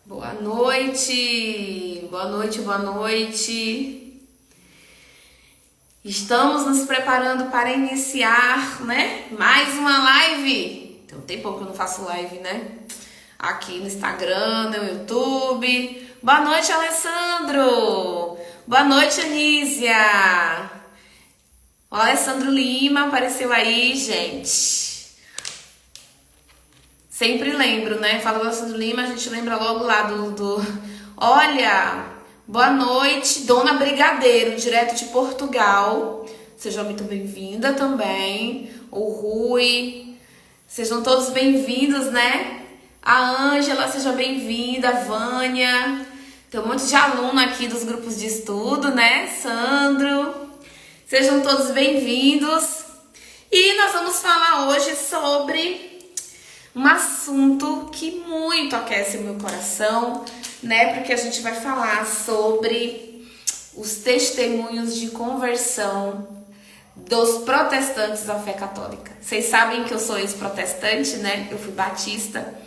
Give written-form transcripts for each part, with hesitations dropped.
Boa noite, boa noite, boa noite. Estamos nos preparando para iniciar, né? Mais uma live. Tem um tempo que eu não faço live, né? Aqui no Instagram, no YouTube. Boa noite, Alessandro. Boa noite, Anísia. O Alessandro Lima apareceu aí, gente. Sempre lembro, né? Fala do Alessandro Lima, a gente lembra logo lá Olha, boa noite, Dona Brigadeiro, direto de Portugal. Seja muito bem-vinda também. O Rui, sejam todos bem-vindos, né? A Ângela, seja bem-vinda. A Vânia. Tem um monte de aluno aqui dos grupos de estudo, né? Sandro. Sejam todos bem-vindos. E nós vamos falar hoje sobre um assunto que muito aquece o meu coração, né? Porque a gente vai falar sobre os testemunhos de conversão dos protestantes à fé católica. Vocês sabem que eu sou ex-protestante, né? Eu fui batista.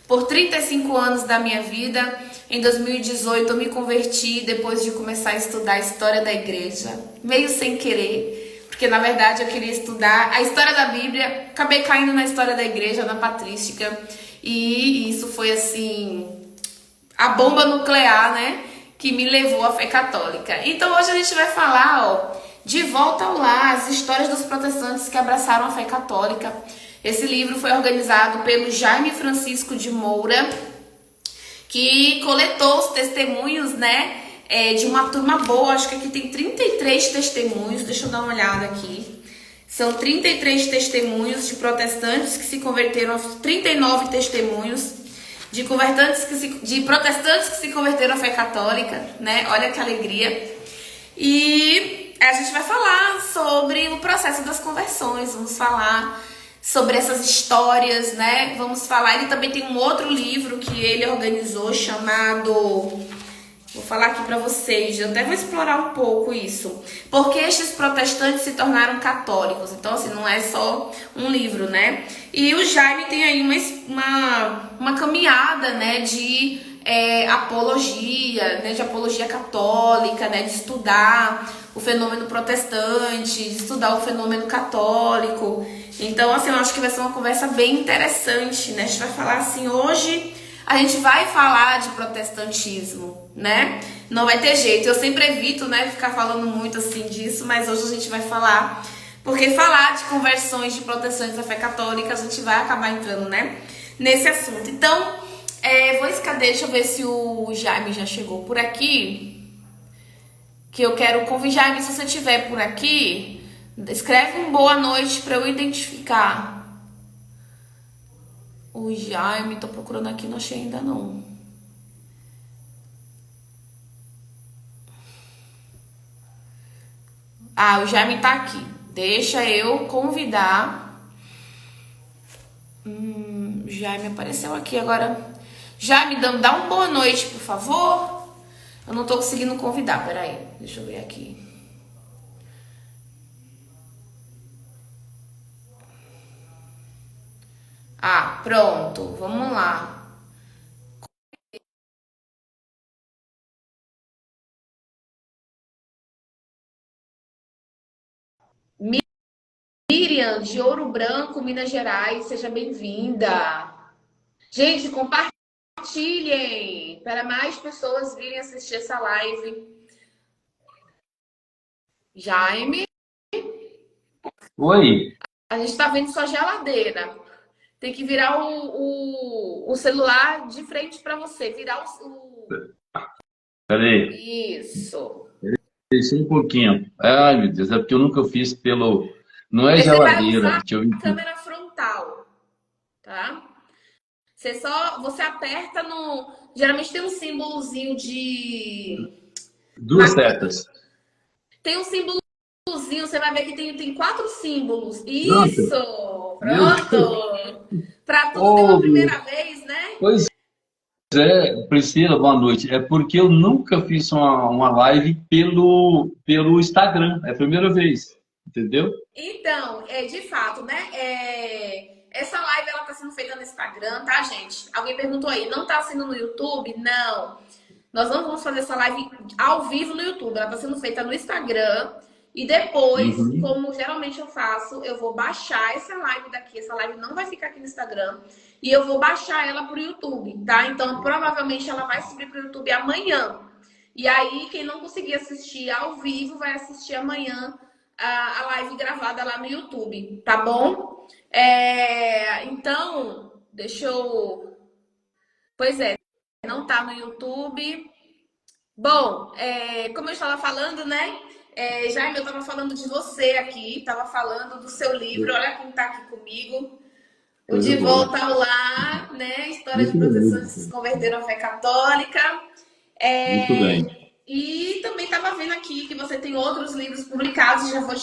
Por 35 anos da minha vida, em 2018 eu me converti depois de começar a estudar a história da igreja, meio sem querer. Porque, na verdade, eu queria estudar a história da Bíblia, acabei caindo na história da igreja, na patrística, e isso foi, assim, a bomba nuclear, né, que me levou à fé católica. Então, hoje a gente vai falar, ó, de volta ao lar, as histórias dos protestantes que abraçaram a fé católica. Esse livro foi organizado pelo Jaime Francisco de Moura, que coletou os testemunhos, né, de uma turma boa. Acho que aqui tem 33 testemunhos, deixa eu dar uma olhada aqui. São 33 testemunhos de protestantes que se converteram, 39 testemunhos de protestantes que se converteram à fé católica, né? Olha que alegria. E a gente vai falar sobre o processo das conversões, vamos falar sobre essas histórias, né? Vamos falar, ele também tem um outro livro que ele organizou chamado... Vou falar aqui para vocês, eu até vou explorar um pouco isso. Porque estes protestantes se tornaram católicos. Então, assim, não é só um livro, né? E o Jaime tem aí uma caminhada, né, de apologia, né, de apologia católica, né, de estudar o fenômeno protestante, de estudar o fenômeno católico. Então, assim, eu acho que vai ser uma conversa bem interessante, né? A gente vai falar assim, hoje a gente vai falar de protestantismo, né? Não vai ter jeito. Eu sempre evito, né, ficar falando muito assim disso, mas hoje a gente vai falar, porque falar de conversões de protestantes à fé católica, a gente vai acabar entrando, né, nesse assunto. Então, deixa eu ver se o Jaime já chegou por aqui, que eu quero convidar. Jaime, se você estiver por aqui, escreve um boa noite para eu identificar. O Jaime, tô procurando aqui, não achei ainda não. Ah, o Jaime tá aqui. Deixa eu convidar. O Jaime apareceu aqui agora. Jaime, dá uma boa noite, por favor. Eu não tô conseguindo convidar, peraí. Deixa eu ver aqui. Ah, pronto. Vamos lá. Miriam, de Ouro Branco, Minas Gerais, seja bem-vinda. Gente, compartilhem para mais pessoas virem assistir essa live. Jaime, Oi, a gente está vendo sua geladeira. Tem que virar o celular de frente para você. Virar peraí, Isso. desci um pouquinho. Ai, meu Deus, é porque eu nunca fiz pelo. Não é Você vai geladeira, usar deixa eu a câmera frontal, tá? Você aperta no. Geralmente tem um símbolozinho de. duas setas. Tem um símbolozinho, você vai ver que tem quatro símbolos. Pronto? Isso! Meu Deus. Pronto! Para tudo tem uma Oh, primeira vez, né? pois é, Priscila, boa noite. É porque eu nunca fiz uma live pelo Instagram. É a primeira vez, entendeu? Então, de fato, né? essa live ela tá sendo feita no Instagram, tá, gente? Alguém perguntou aí, não tá sendo no YouTube? Não. Nós não vamos fazer essa live ao vivo no YouTube. Ela tá sendo feita no Instagram. E depois, como geralmente eu faço, eu vou baixar essa live daqui. Essa live não vai ficar aqui no Instagram. E eu vou baixar ela pro YouTube, tá? Então, provavelmente ela vai subir pro YouTube amanhã. E aí, quem não conseguir assistir ao vivo, vai assistir amanhã a live gravada lá no YouTube, tá bom? Então, deixa eu... Pois é, não tá no YouTube. Bom, como eu estava falando, né? Jaime, eu estava falando de você aqui, estava falando do seu livro, olha quem está aqui comigo. O De Volta ao Lar, né? História de protestantes que se converteram à fé católica. Muito bem. E também estava vendo aqui que você tem outros livros publicados, já vou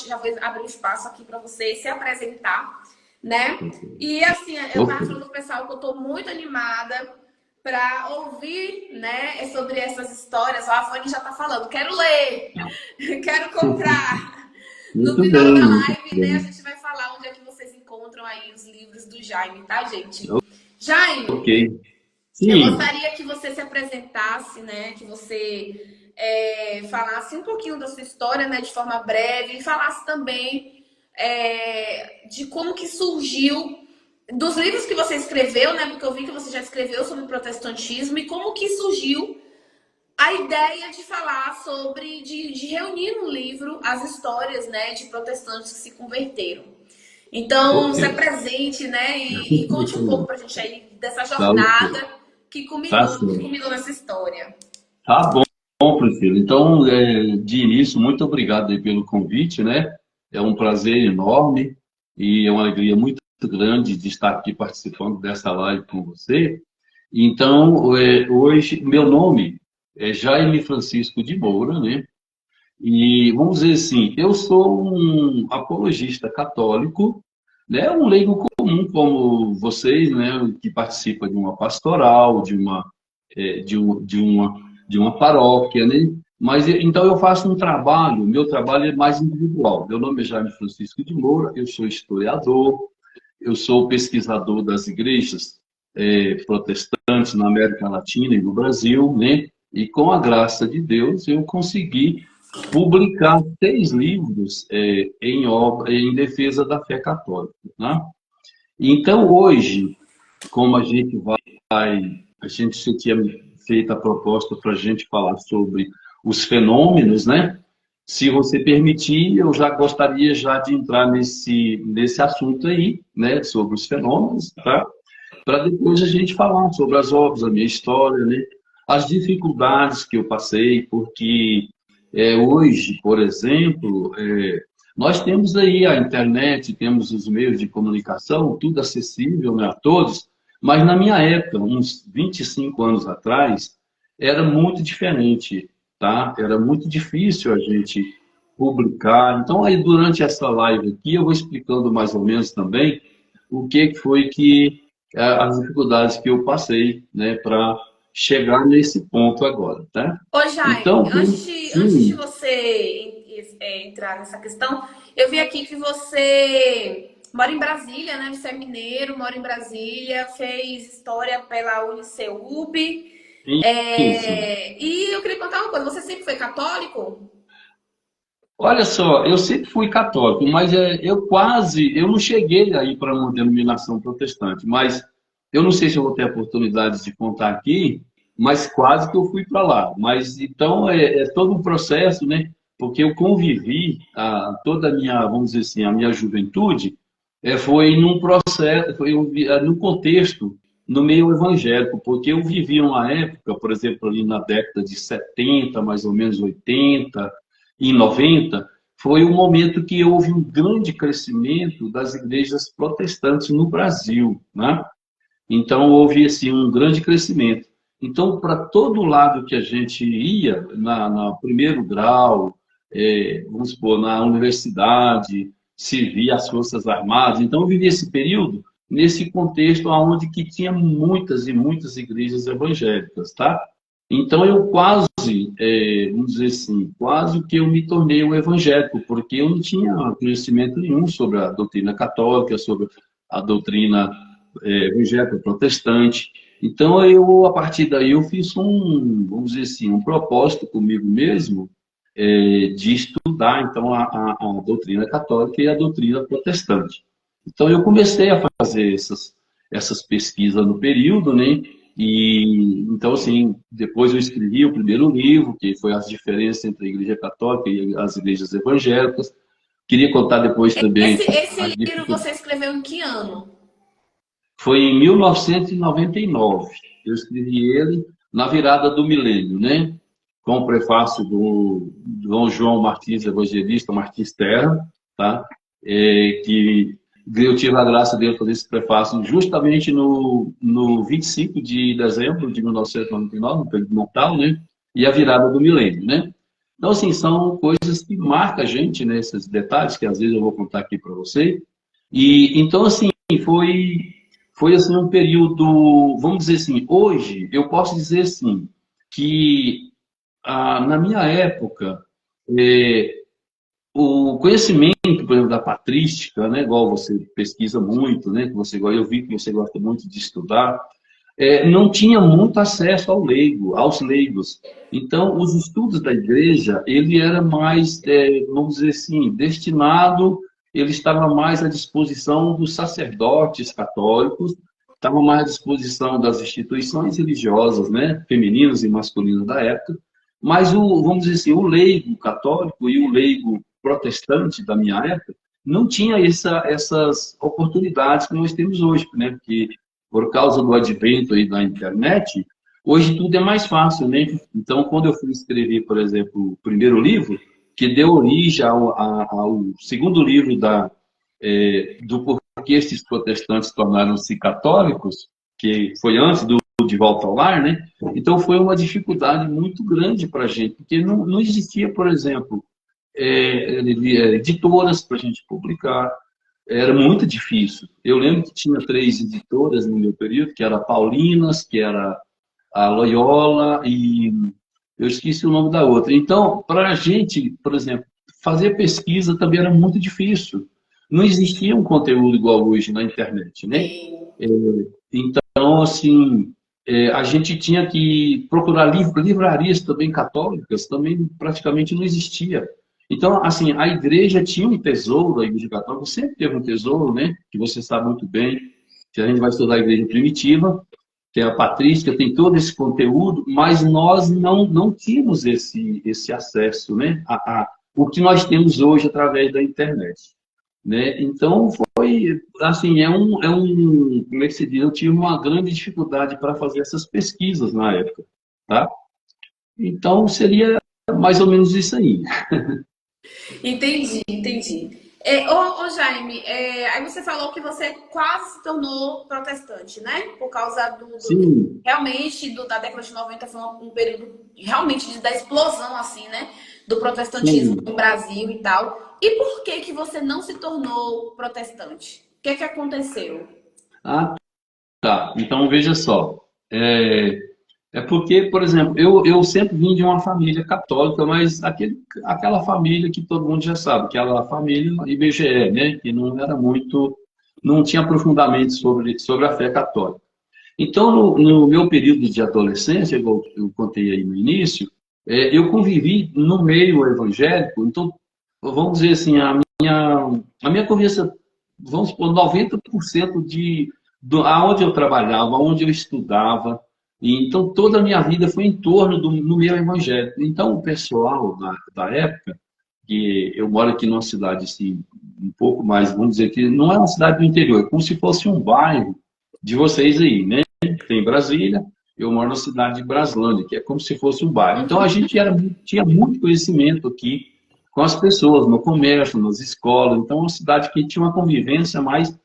abrir um espaço aqui para você se apresentar, né? E assim, eu estava falando pro pessoal que eu estou muito animada para ouvir, né, sobre essas histórias. A Fanny já está falando, quero ler, quero comprar. No final da live, né, a gente vai falar onde é que vocês encontram aí os livros do Jaime, tá, gente? Jaime, eu gostaria que você se apresentasse, né, que você falasse um pouquinho da sua história, né, de forma breve, e falasse também de como que surgiu dos livros que você escreveu, né? Porque eu vi que você já escreveu sobre protestantismo e como que surgiu a ideia de falar sobre, de reunir no livro as histórias, né, de protestantes que se converteram. Então, se apresente, né, e conte um pouco pra gente aí dessa jornada que culminou nessa história. Tá bom, Priscila. Então, de início, muito obrigado aí pelo convite, né? É um prazer enorme e é uma alegria muito grande de estar aqui participando dessa live com você. Então, hoje, meu nome é Jaime Francisco de Moura, né? E vamos dizer assim, eu sou um apologista católico, né? Um leigo comum como vocês, né? Que participa de uma pastoral, de uma paróquia, né? Mas então eu faço um trabalho, meu trabalho é mais individual. Meu nome é Jaime Francisco de Moura, eu sou historiador, eu sou pesquisador das igrejas protestantes na América Latina e no Brasil, né? E com a graça de Deus eu consegui publicar 6 livros em defesa da fé católica, né? Então hoje, como a gente tinha feito a proposta para a gente falar sobre os fenômenos, né? Se você permitir, eu já gostaria de entrar nesse assunto aí, né, sobre os fenômenos, tá? Para depois a gente falar sobre as obras, a minha história, né? As dificuldades que eu passei, porque hoje, por exemplo, nós temos aí a internet, temos os meios de comunicação, tudo acessível, né, a todos, mas na minha época, uns 25 anos atrás, era muito diferente. Tá? Era muito difícil a gente publicar. Então, aí durante essa live aqui, eu vou explicando mais ou menos também o que foi as dificuldades que eu passei, né, para chegar nesse ponto agora, tá? Ô, Jaime, então, antes de você entrar nessa questão, eu vi aqui que você mora em Brasília, né? Você é mineiro, mora em Brasília, fez história pela UniceuB. E eu queria contar uma coisa, você sempre foi católico? Olha só, eu sempre fui católico, mas eu não cheguei aí para uma denominação protestante, mas eu não sei se eu vou ter a oportunidade de contar aqui, mas quase que eu fui para lá. Mas então é todo um processo, né? Porque eu convivi toda a minha, vamos dizer assim, a minha juventude foi num processo, num contexto no meio evangélico, porque eu vivi uma época, por exemplo, ali na década de 70, mais ou menos 80 e 90, foi um momento que houve um grande crescimento das igrejas protestantes no Brasil, né? Então, houve assim, um grande crescimento. Então, para todo lado que a gente ia, no primeiro grau, vamos supor, na universidade, servia as Forças Armadas, então eu vivi esse período nesse contexto onde que tinha muitas e muitas igrejas evangélicas, tá? Então eu quase, vamos dizer assim, quase que eu me tornei um evangélico, porque eu não tinha conhecimento nenhum sobre a doutrina católica, sobre a doutrina evangélica protestante. Então, eu, a partir daí, eu fiz vamos dizer assim, um propósito comigo mesmo de estudar, então, a doutrina católica e a doutrina protestante. Então, eu comecei a fazer essas pesquisas no período, né? E, então, assim, depois eu escrevi o primeiro livro, que foi as diferenças entre a Igreja Católica e as igrejas evangélicas. Queria contar depois também Esse as livro você escreveu em que ano? Foi em 1999. Eu escrevi ele na virada do milênio, né? Com o prefácio do Dom João Martins, evangelista Martins Terra, tá? Que eu tive a graça dele fazer esse prefácio justamente no 25 de dezembro de 1999, no período do Natal, né? E a virada do milênio, né? Então, assim, são coisas que marcam a gente, né? Esses detalhes que às vezes eu vou contar aqui para você. E então, assim, foi assim um período, vamos dizer assim, hoje eu posso dizer assim que na minha época o conhecimento, por exemplo, da patrística, né, igual você pesquisa muito, né, que você eu vi que você gosta muito de estudar, não tinha muito acesso aos leigos. Então, os estudos da igreja, ele era mais, vamos dizer assim, destinado, ele estava mais à disposição dos sacerdotes católicos, estava mais à disposição das instituições religiosas, né, femininas e masculinas da época, mas vamos dizer assim, o leigo católico e o leigo protestante da minha época não tinha essas oportunidades que nós temos hoje, né, porque por causa do advento aí da internet, hoje tudo é mais fácil, né? Então, quando eu fui escrever, por exemplo, o primeiro livro, que deu origem ao segundo livro do porquê esses protestantes tornaram-se católicos, que foi antes De Volta ao Lar, né? Então, foi uma dificuldade muito grande para a gente, porque não existia, por exemplo, editoras para a gente publicar. Era muito difícil. Eu lembro que tinha 3 editoras no meu período, que era a Paulinas, que era a Loyola e eu esqueci o nome da outra. Então, para a gente, por exemplo, fazer pesquisa também era muito difícil. Não existia um conteúdo igual hoje na internet, né? Sim. Então, assim, a gente tinha que procurar livrarias também católicas, também praticamente não existia. Então, assim, a igreja tinha um tesouro, a igreja católica sempre teve um tesouro, né? Que você sabe muito bem, que a gente vai estudar a igreja primitiva, tem a patrística, tem todo esse conteúdo, mas nós não tínhamos esse acesso, né? O que nós temos hoje através da internet, né? Então, foi, assim, como é que se diz? Eu tive uma grande dificuldade para fazer essas pesquisas na época, tá? Então, seria mais ou menos isso aí. Entendi, entendi. Jaime, aí você falou que você quase se tornou protestante, né? Por causa Sim, realmente da década de 90 foi um período realmente da explosão, assim, né? Do protestantismo sim. no Brasil e tal. E por que que você não se tornou protestante? O que que aconteceu? Ah, tá. Então, veja só. É porque, por exemplo, eu sempre vim de uma família católica, mas aquela família que todo mundo já sabe, aquela família IBGE, né? Que não era muito, não tinha aprofundamento sobre a fé católica. Então, no meu período de adolescência, igual eu contei aí no início, eu convivi no meio evangélico, então, vamos dizer assim, a minha convivência, vamos supor, 90% aonde eu trabalhava, onde eu estudava, e então toda a minha vida foi em torno no meio evangélico. Então, o pessoal da época, que eu moro aqui numa cidade assim, um pouco mais, vamos dizer que não é uma cidade do interior, é como se fosse um bairro de vocês aí, né? Tem Brasília, eu moro na cidade de Braslândia, que é como se fosse um bairro. Então a gente tinha muito conhecimento aqui com as pessoas, no comércio, nas escolas. Então é uma cidade que tinha uma convivência mais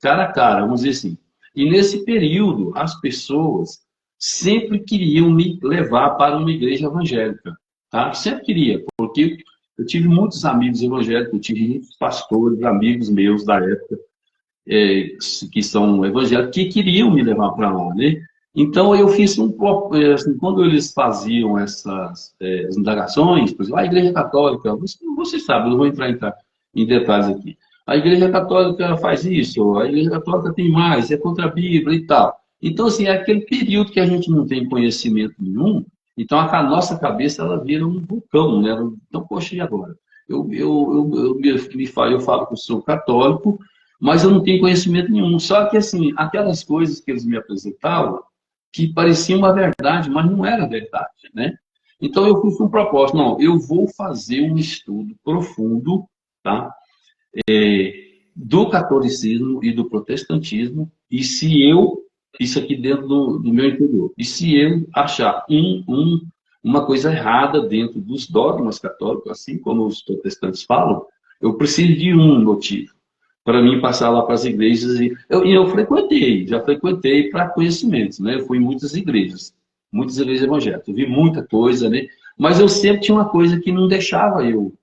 cara a cara, vamos dizer assim. E nesse período, as pessoas sempre queriam me levar para uma igreja evangélica, tá? Sempre queria, porque eu tive muitos amigos evangélicos, eu tive muitos pastores, amigos meus da época, que são evangélicos, que queriam me levar para lá, né? Então, eu fiz assim, quando eles faziam essas as indagações, por exemplo, a Igreja Católica, você sabe, eu não vou entrar em detalhes aqui, a Igreja Católica faz isso, a Igreja Católica tem mais, é contra a Bíblia e tal. Então, assim, é aquele período que a gente não tem conhecimento nenhum, então a nossa cabeça ela vira um vulcão, né? Então, poxa, e agora? Eu falo que eu sou católico, mas eu não tenho conhecimento nenhum. Só que, assim, aquelas coisas que eles me apresentavam, que pareciam uma verdade, mas não era verdade, né? Então, eu fui com um propósito, não, eu vou fazer um estudo profundo, tá? Do catolicismo e do protestantismo, e se eu, isso aqui dentro do meu interior, e se eu achar uma coisa errada dentro dos dogmas católicos, assim como os protestantes falam, eu preciso de um motivo para mim passar lá para as igrejas. E eu frequentei, já frequentei para conhecimentos, né? Eu fui em muitas igrejas evangélicas, eu vi muita coisa, né? Mas eu sempre tinha uma coisa que não deixava eu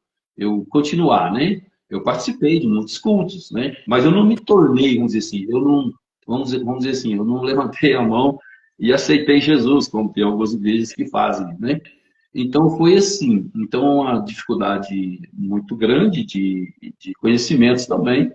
continuar, né? Eu participei de muitos cultos, né? Mas eu não me tornei, vamos dizer assim, eu não, vamos dizer assim, eu não levantei a mão e aceitei Jesus, como tem algumas igrejas que fazem, né? Então foi assim, então uma dificuldade muito grande de conhecimentos também.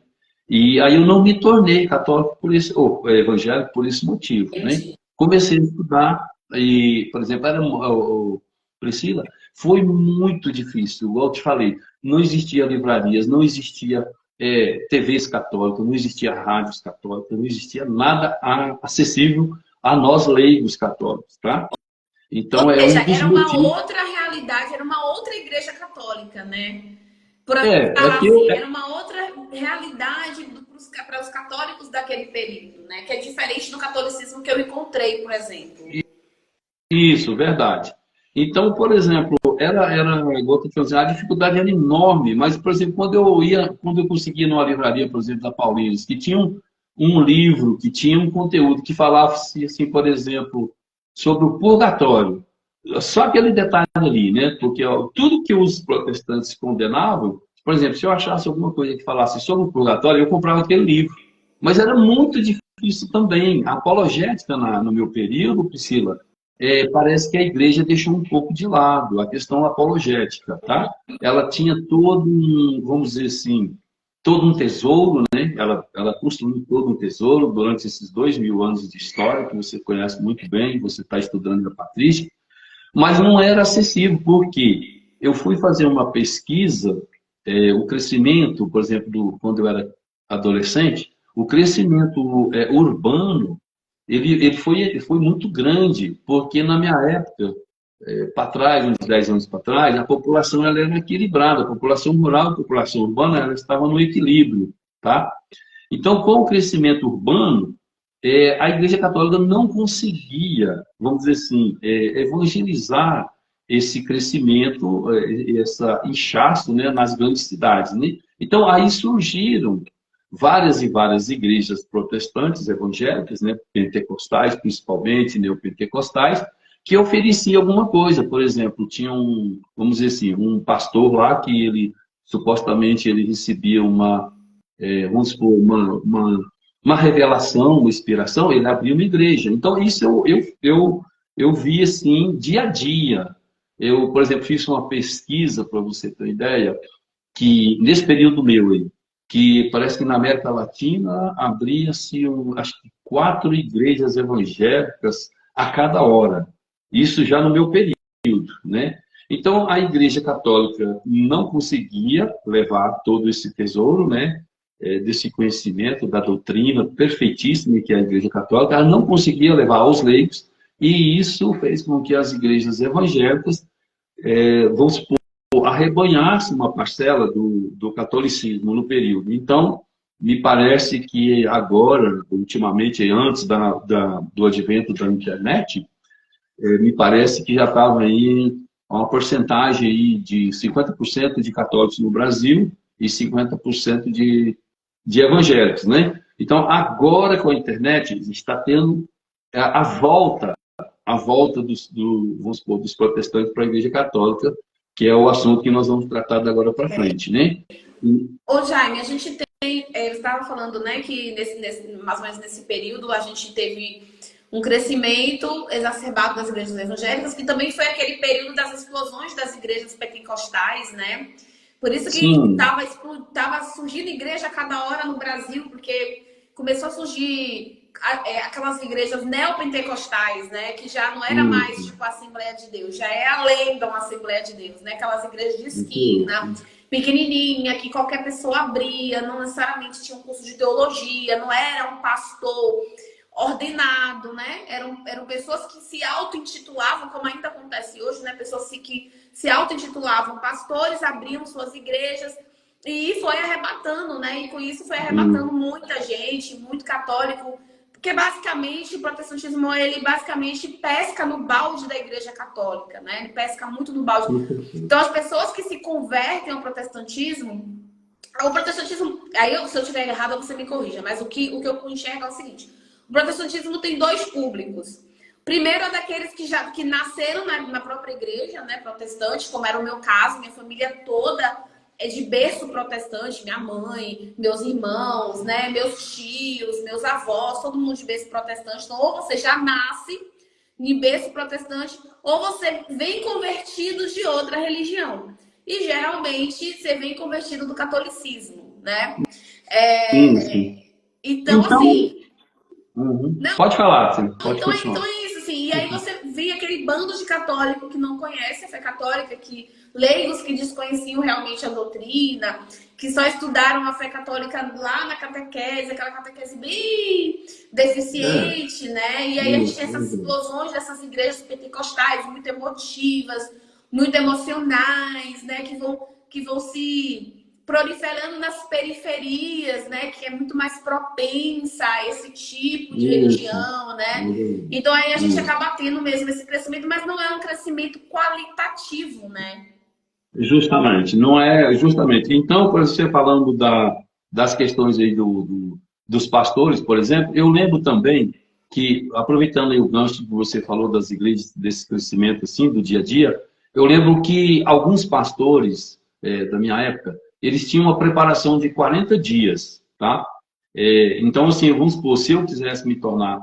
E aí eu não me tornei católico por esse, ou evangélico por esse motivo, né? Entendi. Comecei a estudar e, por exemplo, Priscila, foi muito difícil, igual eu te falei, não existia livrarias, não existia TVs católicas, não existia rádios católicas, não existia nada acessível a nós leigos católicos, tá? Ou Então é seja, um dos era uma motivos. outra realidade, era uma outra igreja católica, né? Por assim É falar porque assim, era uma outra realidade para os católicos daquele período, né? Que é diferente do catolicismo que eu encontrei, por exemplo. isso, verdade. Então, por exemplo, igual eu tô falando, a dificuldade era enorme, mas, por exemplo, quando eu conseguia numa livraria, por exemplo, da Paulinas, que tinha um livro, que tinha um conteúdo que falava, assim, por exemplo, sobre o purgatório, só aquele detalhe ali, né? Porque ó, tudo que os protestantes condenavam, por exemplo, se eu achasse alguma coisa que falasse sobre o purgatório, eu comprava aquele livro. Mas era muito difícil também. A apologética no meu período, Priscila, parece que a igreja deixou um pouco de lado a questão apologética, tá? Ela tinha todo um, vamos dizer assim, todo um tesouro, né? Ela construiu todo um tesouro durante esses 2000 anos de história, que você conhece muito bem, você está estudando na Patrícia, mas não era acessível, porque eu fui fazer uma pesquisa, o crescimento, por exemplo, quando eu era adolescente, o crescimento urbano, ele foi muito grande, porque na minha época, para trás, uns 10 anos para trás, a população ela era equilibrada, a população rural e a população urbana ela estava no equilíbrio, tá? Então, com o crescimento urbano, a Igreja Católica não conseguia, vamos dizer assim, evangelizar esse crescimento, essa inchaço, né, nas grandes cidades, né? Então, aí surgiram várias e várias igrejas protestantes, evangélicas, né, pentecostais, principalmente, neopentecostais, que ofereciam alguma coisa. Por exemplo, tinha vamos dizer assim, um pastor lá que ele, supostamente, ele recebia vamos supor, uma revelação, uma inspiração, ele abriu uma igreja. Então, isso eu vi assim, dia a dia. Eu, por exemplo, fiz uma pesquisa, para você ter uma ideia, que nesse período meu aí, que parece que na América Latina abria-se, acho que 4 igrejas evangélicas a cada hora. Isso já no meu período, né? Então, a Igreja Católica não conseguia levar todo esse tesouro, né? Desse conhecimento da doutrina perfeitíssima que é a Igreja Católica, ela não conseguia levar aos leigos, e isso fez com que as igrejas evangélicas, vamos supor, arrebanhassem uma parcela do catolicismo no período. Então, me parece que agora, ultimamente, antes do advento da internet, me parece que já estava aí uma porcentagem aí de 50% de católicos no Brasil e 50% de evangélicos, né? Então, agora com a internet, está tendo a volta vamos supor, dos protestantes para a Igreja Católica, que é o assunto que nós vamos tratar de agora para frente, né? Ô Jaime, a gente tem, você estava falando, né, que mais ou menos nesse período a gente teve um crescimento exacerbado das igrejas evangélicas, que também foi aquele período das explosões das igrejas pentecostais, né? Por isso que sim, tava surgindo igreja a cada hora no Brasil, porque começou a surgir aquelas igrejas neopentecostais, né? Que já não era mais isso, tipo a Assembleia de Deus, já é além da Assembleia de Deus, né? Aquelas igrejas de esquina, isso, pequenininha, que qualquer pessoa abria, não necessariamente tinha um curso de teologia, não era um pastor ordenado, né? Eram pessoas que se auto-intitulavam, como ainda acontece hoje, né? Pessoas que se auto-intitulavam pastores, abriam suas igrejas e foi arrebatando, né? E com isso foi arrebatando isso, muita gente, muito católico, porque basicamente o protestantismo, ele basicamente pesca no balde da igreja católica, né? Ele pesca muito no balde. Então as pessoas que se convertem ao protestantismo, aí se eu estiver errado, você me corrija, mas o que eu enxergo é o seguinte: o protestantismo tem dois públicos. Primeiro é daqueles que nasceram na própria igreja, né, protestante, como era o meu caso, minha família toda é de berço protestante, minha mãe, meus irmãos, né, meus tios, meus avós, todo mundo de berço protestante. Então, ou você já nasce em berço protestante, ou você vem convertido de outra religião. E geralmente você vem convertido do catolicismo, né? isso. Então, Então, assim, não, pode falar, sim, pode então continuar. é isso, assim. E aí você vê aquele bando de católico que não conhece a fé católica, que leigos que desconheciam realmente a doutrina, que só estudaram a fé católica lá na catequese, aquela catequese bem É, deficiente, né? E aí a gente isso, tem essas explosões dessas igrejas pentecostais muito emotivas, muito emocionais, né? Que vão se proliferando nas periferias, né, que é muito mais propensa a esse tipo de isso, religião, né? Então aí a gente acaba tendo mesmo esse crescimento, mas não é um crescimento qualitativo, né? justamente, não é justamente. Então, por você falando das questões aí dos pastores, por exemplo, eu lembro também que, aproveitando aí o gancho que você falou das igrejas, desse crescimento assim, do dia a dia, eu lembro que alguns pastores da minha época, eles tinham uma preparação de 40 dias, tá? Então, assim, vamos supor, se eu quisesse me tornar,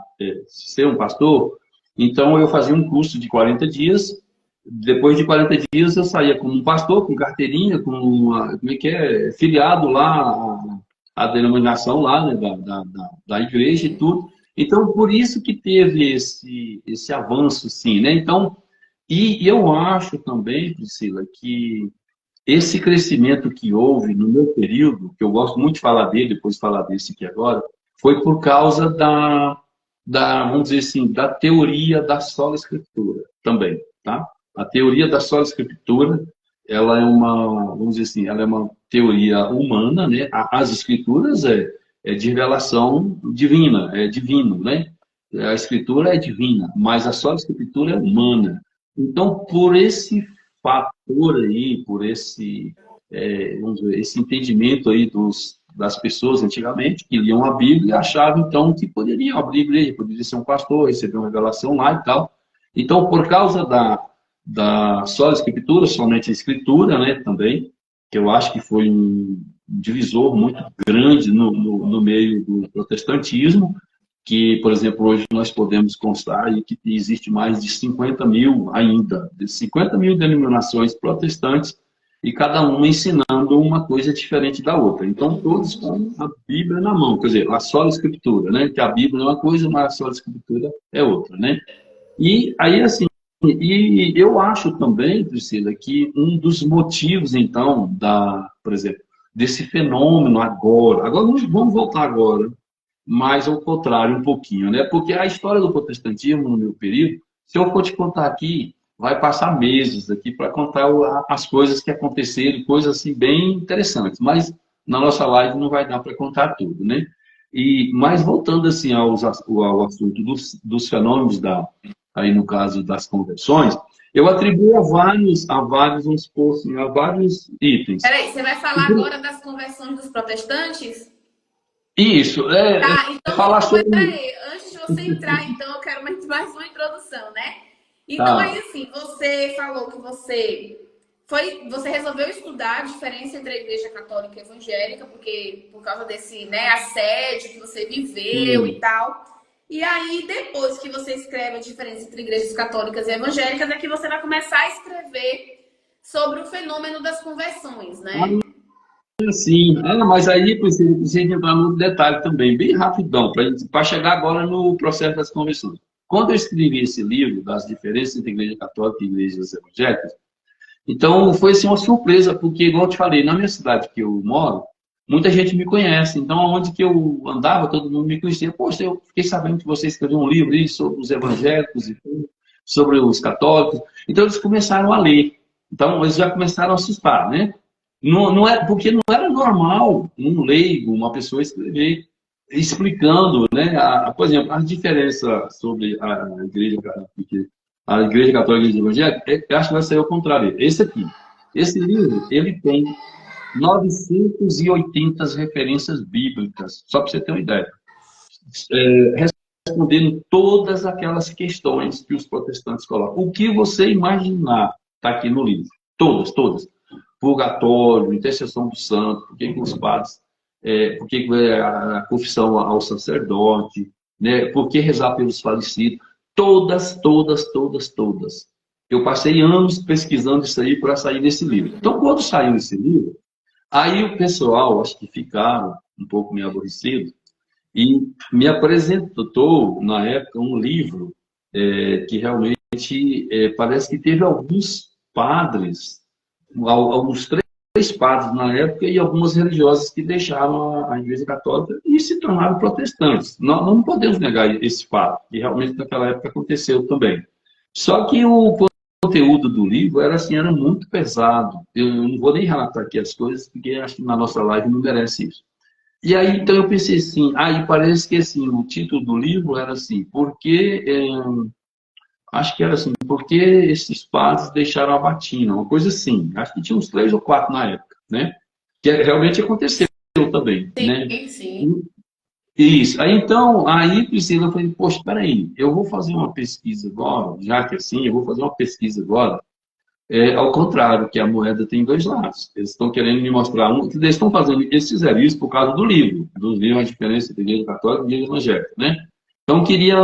ser um pastor, então eu fazia um curso de 40 dias. Depois de 40 dias eu saía como um pastor, com carteirinha, com como é que é, filiado lá à denominação lá, né, da igreja e tudo. Então, por isso que teve esse avanço, sim, né? Então, e eu acho também, Priscila, que esse crescimento que houve no meu período, que eu gosto muito de falar dele, depois de falar desse aqui agora, foi por causa vamos dizer assim, da teoria da sola escritura também, tá? A teoria da sola escritura, ela é vamos dizer assim, ela é uma teoria humana, né? As escrituras é de revelação divina, é divino, né? A escritura é divina, mas a sola escritura é humana. Então, por esse fator aí, por vamos dizer, esse entendimento aí das pessoas antigamente que liam a Bíblia e achavam então que poderiam abrir igreja, poderia ser um pastor, receber uma revelação lá e tal. Então, por causa da só escritura, somente a escritura, né, também, que eu acho que foi um divisor muito grande no meio do protestantismo, que, por exemplo, hoje nós podemos constar e que existe mais de 50 mil ainda, de 50 mil denominações protestantes, e cada uma ensinando uma coisa diferente da outra. Então, todos com a Bíblia na mão, quer dizer, a sola escritura, né? Que a Bíblia é uma coisa, mas a sola escritura é outra, né? E aí, assim, e eu acho também, Priscila, que um dos motivos, então, por exemplo, desse fenômeno agora vamos voltar agora, mas ao contrário um pouquinho, né? Porque a história do protestantismo no meu período, se eu for te contar aqui, vai passar meses aqui para contar as coisas que aconteceram, coisas assim bem interessantes, mas na nossa live não vai dar para contar tudo, né? Mas voltando assim ao assunto dos fenômenos aí no caso das conversões, eu atribuo vamos supor assim, a vários itens. Peraí, você vai falar agora das conversões dos protestantes? Isso, Tá, então falar sobre. peraí, antes de você entrar, então eu quero mais uma introdução, né? Então aí Tá. assim, você falou que você resolveu estudar a diferença entre a Igreja Católica e a Evangélica, porque por causa desse, né, assédio que você viveu e Sim, tal. E aí, depois que você escreve a diferença entre igrejas católicas e evangélicas, é que você vai começar a escrever sobre o fenômeno das conversões, Ah, né? sim. Mas aí precisa entrar no detalhe também, bem rapidão, para chegar agora no processo das conversões. Quando eu escrevi esse livro, das diferenças entre a Igreja Católica e igrejas evangélicas, então foi assim uma surpresa, porque, igual eu te falei, na minha cidade que eu moro, muita gente me conhece. Então, onde que eu andava, todo mundo me conhecia. Poxa, eu fiquei sabendo que você escreveu um livro aí sobre os evangélicos e tudo, sobre os católicos. Então, eles começaram a ler. Então, eles já começaram a assustar, né? Não é, porque não era normal um leigo, uma pessoa escrever explicando, né? Por exemplo, a diferença sobre a Igreja Católica e a Igreja Evangélica, eu acho que vai ser o contrário. Esse aqui. Esse livro, ele tem 980 referências bíblicas, só para você ter uma ideia. Respondendo todas aquelas questões que os protestantes colocam. O que você imaginar está aqui no livro. Todas, todas. Purgatório, intercessão do santo, por que os padres, por que a confissão ao sacerdote, né? Por que rezar pelos falecidos. Todas, todas, todas, todas. Eu passei anos pesquisando isso aí para sair desse livro. Então, quando saiu esse livro, aí o pessoal, acho que ficaram um pouco meio aborrecidos, e me apresentou, na época, um livro que realmente parece que teve alguns padres, alguns três padres na época e algumas religiosas que deixaram a Igreja Católica e se tornaram protestantes. Não podemos negar esse fato, que realmente naquela época aconteceu também. Só que o conteúdo do livro era assim, era muito pesado. Eu não vou nem relatar aqui as coisas, porque acho que na nossa live não merece isso. E aí, então, eu pensei assim, aí parece que assim, o título do livro era assim, acho que era assim, porque esses padres deixaram a batina, uma coisa assim. Acho que tinha uns 3 ou 4 na época, né? Que realmente aconteceu também, né? Sim, sim. Isso. Aí, então, aí, Priscila, eu falei, poxa, peraí, eu vou fazer uma pesquisa agora, já que assim, eu vou fazer uma pesquisa agora, ao contrário, que a moeda tem dois lados. Eles estão querendo me mostrar eles estão fazendo, eles fizeram isso por causa do livro A Diferença entre Igreja Católica e Igreja Evangélica, né? Então, queria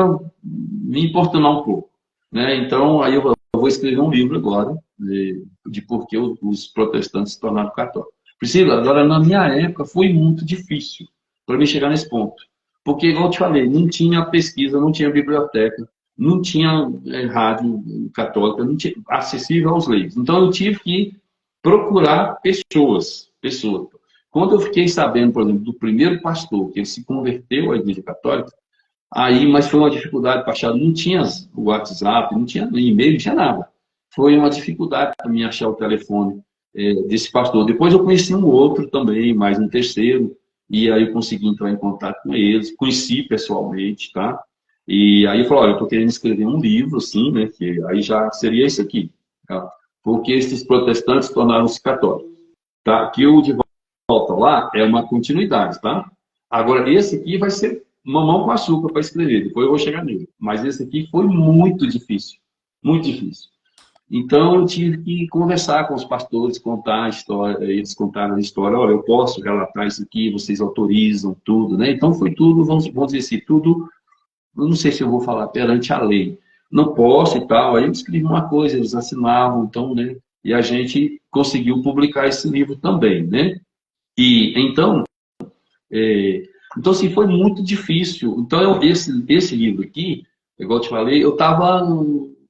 me importunar um pouco, né? Então, aí eu vou escrever um livro agora de por que os protestantes se tornaram católicos. Priscila, agora, na minha época, foi muito difícil para mim chegar nesse ponto. Porque, igual eu te falei, não tinha pesquisa, não tinha biblioteca, não tinha rádio católica, não tinha acessível aos leigos. Então eu tive que procurar pessoas. Quando eu fiquei sabendo, por exemplo, do primeiro pastor que ele se converteu à Igreja Católica, aí, mas foi uma dificuldade para achar, não tinha o WhatsApp, não tinha e-mail, não tinha nada. Foi uma dificuldade para mim achar o telefone desse pastor. Depois eu conheci um outro também, mais um terceiro, e aí eu consegui entrar em contato com eles, conheci pessoalmente, tá? E aí eu falei, olha, eu estou querendo escrever um livro, assim, né? Que aí já seria esse aqui, tá? Porque esses protestantes tornaram-se católicos, tá? Que o de volta lá é uma continuidade, tá? Agora, esse aqui vai ser mamão com açúcar para escrever, depois eu vou chegar nele. Mas esse aqui foi muito difícil, muito difícil. Então, eu tive que conversar com os pastores, contar a história, eles contaram a história, olha, eu posso relatar isso aqui, vocês autorizam tudo, né? Então, foi tudo, vamos dizer assim, tudo, eu não sei se eu vou falar perante a lei. Não posso e tal, aí eu escrevi uma coisa, eles assinavam, então, né? E a gente conseguiu publicar esse livro também, né? E, então, assim, foi muito difícil. Então, esse livro aqui, igual eu te falei, eu estava,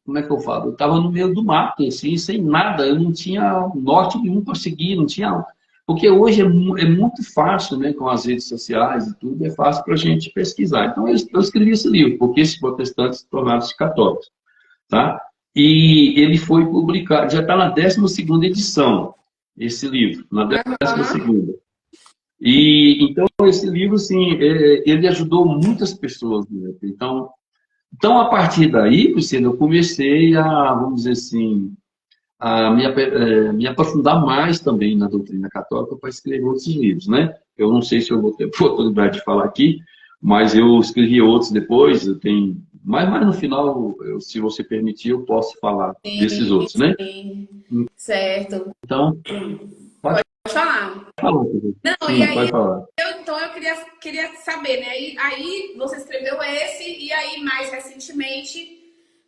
como é que eu falo? Eu estava no meio do mato, assim, sem nada. Eu não tinha norte nenhum para seguir, não tinha... Porque hoje é muito fácil, né, com as redes sociais e tudo, é fácil para a gente pesquisar. Então, eu escrevi esse livro, porque esses protestantes tornaram-se católicos, tá? E ele foi publicado, já está na 12ª edição, esse livro, na 12ª. E então esse livro, assim, ele ajudou muitas pessoas, né? Então a partir daí, Priscila, eu comecei a, vamos dizer assim, a me aprofundar mais também na doutrina católica para escrever outros livros, né? Eu não sei se eu vou ter oportunidade de falar aqui, mas eu escrevi outros depois. Eu tenho, mas no final, se você permitir, eu posso falar desses Sim, outros, né? sim. Certo. Então, pode Pode falar. falar, Priscila. Não, e Sim, aí, pode falar. então eu queria saber, né? Aí você escreveu esse, e aí mais recentemente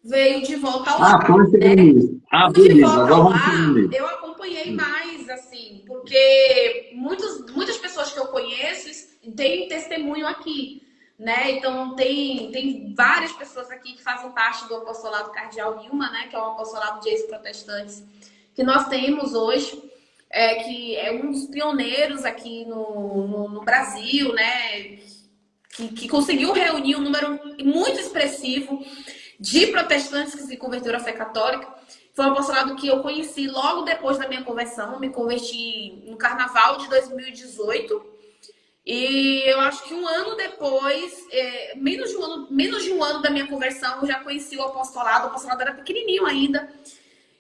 veio De Volta ao Ah, Lar, pode chegar né? nisso. Ah, O De beleza, Volta agora ao vamos chegar Lar, nisso. eu acompanhei mais, assim, porque muitas pessoas que eu conheço têm testemunho aqui, né? Então, tem várias pessoas aqui que fazem parte do apostolado Cardeal Nilma, né? Que é um apostolado de ex-protestantes que nós temos hoje, que é um dos pioneiros aqui no Brasil, né? Que conseguiu reunir um número muito expressivo de protestantes que se converteram à fé católica. Foi um apostolado que eu conheci logo depois da minha conversão. Eu me converti no carnaval de 2018. E eu acho que um ano depois, menos de um ano da minha conversão, eu já conheci o apostolado. O apostolado era pequenininho ainda.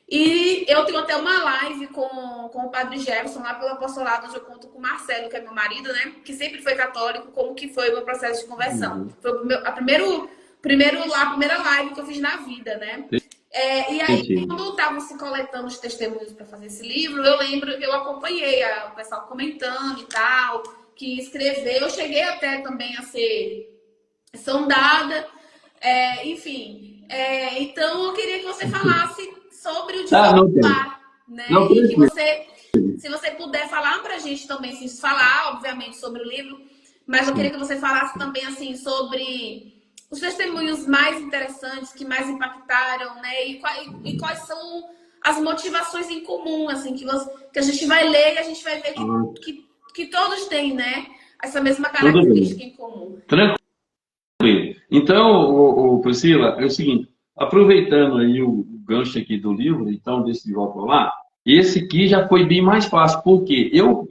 E eu tenho até uma live com o Padre Jefferson, lá pelo apostolado, onde eu conto com o Marcelo, que é meu marido, né? Que sempre foi católico, como que foi o meu processo de conversão. Uhum. Foi a primeira live que eu fiz na vida, né? E aí, Entendi. quando estavam se coletando os testemunhos para fazer esse livro, eu lembro que eu acompanhei o pessoal comentando e tal, que escrever. Eu cheguei até também a ser sondada, enfim. Então, eu queria que você falasse sobre o De Ah, Volta não ao tem. Lar, né? Não, E que tranquilo. você, se você puder falar para a gente também, se falar, obviamente, sobre o livro, mas eu queria Sim. que você falasse também, assim, sobre os testemunhos mais interessantes, que mais impactaram, né? E quais são as motivações em comum, assim, que a gente vai ler e a gente vai ver Ah, que todos têm, né? Essa mesma tudo característica bem. em comum. Tranquilo. Então, Priscila, é o seguinte, aproveitando aí o gancho aqui do livro, então, desse De Volta ao Lar, esse aqui já foi bem mais fácil, porque eu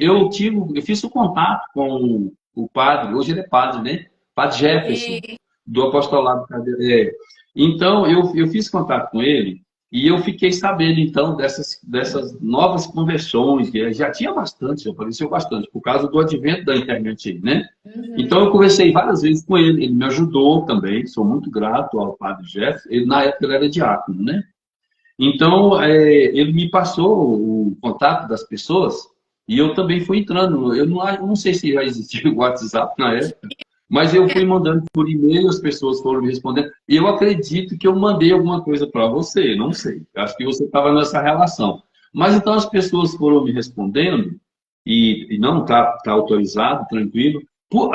fiz o contato com o padre, hoje ele é padre, né? Padre Jefferson, E do apostolado Cardeal. Então, eu fiz contato com ele e eu fiquei sabendo, então, dessas novas conversões, que já tinha bastante, já apareceu bastante, por causa do advento da internet aí, né? Então, eu conversei várias vezes com ele, ele me ajudou também, sou muito grato ao padre Jeff, na época ele era diácono, né? Então, ele me passou o contato das pessoas e eu também fui entrando. Eu não sei se já existia o WhatsApp na época, mas eu fui mandando por e-mail, as pessoas foram me respondendo. E eu acredito que eu mandei alguma coisa para você, não sei. Acho que você estava nessa relação. Mas então as pessoas foram me respondendo e não está autorizado, tranquilo. Por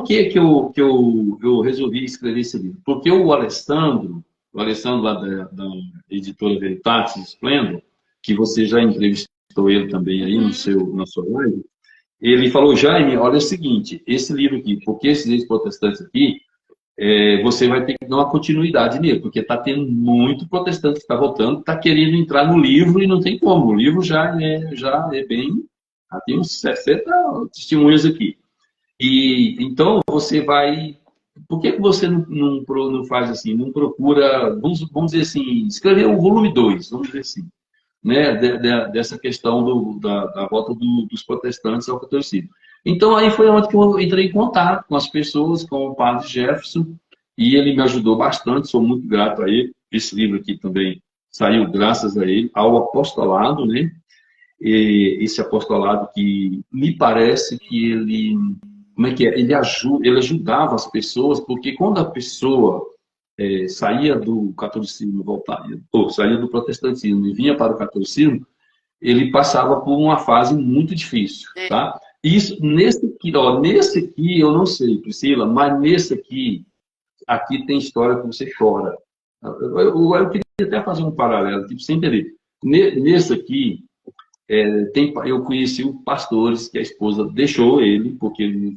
que eu resolvi escrever esse livro? Porque o Alessandro lá da editora Veritatis Splendor, que você já entrevistou ele também aí na sua live, ele falou, Jaime, olha o seguinte, esse livro aqui, porque esses ex-protestantes aqui, você vai ter que dar uma continuidade nele, porque está tendo muito protestante que está voltando, está querendo entrar no livro e não tem como. O livro já é bem... Já tem uns 60 testemunhas aqui. E então você vai. Por que você não faz assim? Não procura, vamos dizer assim, escrever o volume 2 vamos dizer assim, né? Dessa questão da volta dos protestantes ao catolicismo. Então aí foi onde que eu entrei em contato com as pessoas, com o padre Jefferson, e ele me ajudou bastante, sou muito grato a ele. Esse livro aqui também saiu graças a ele, ao apostolado, né? E esse apostolado que me parece que ele como é que é? Ele ajudava as pessoas, porque quando a pessoa saía do catolicismo, ou saía do protestantismo e vinha para o catolicismo, ele passava por uma fase muito difícil, tá? Isso, nesse aqui, eu não sei, Priscila, mas nesse aqui tem história que você chora. Eu queria até fazer um paralelo, tipo, sem entender. Nesse aqui, eu conheci o pastores que a esposa deixou ele, porque ele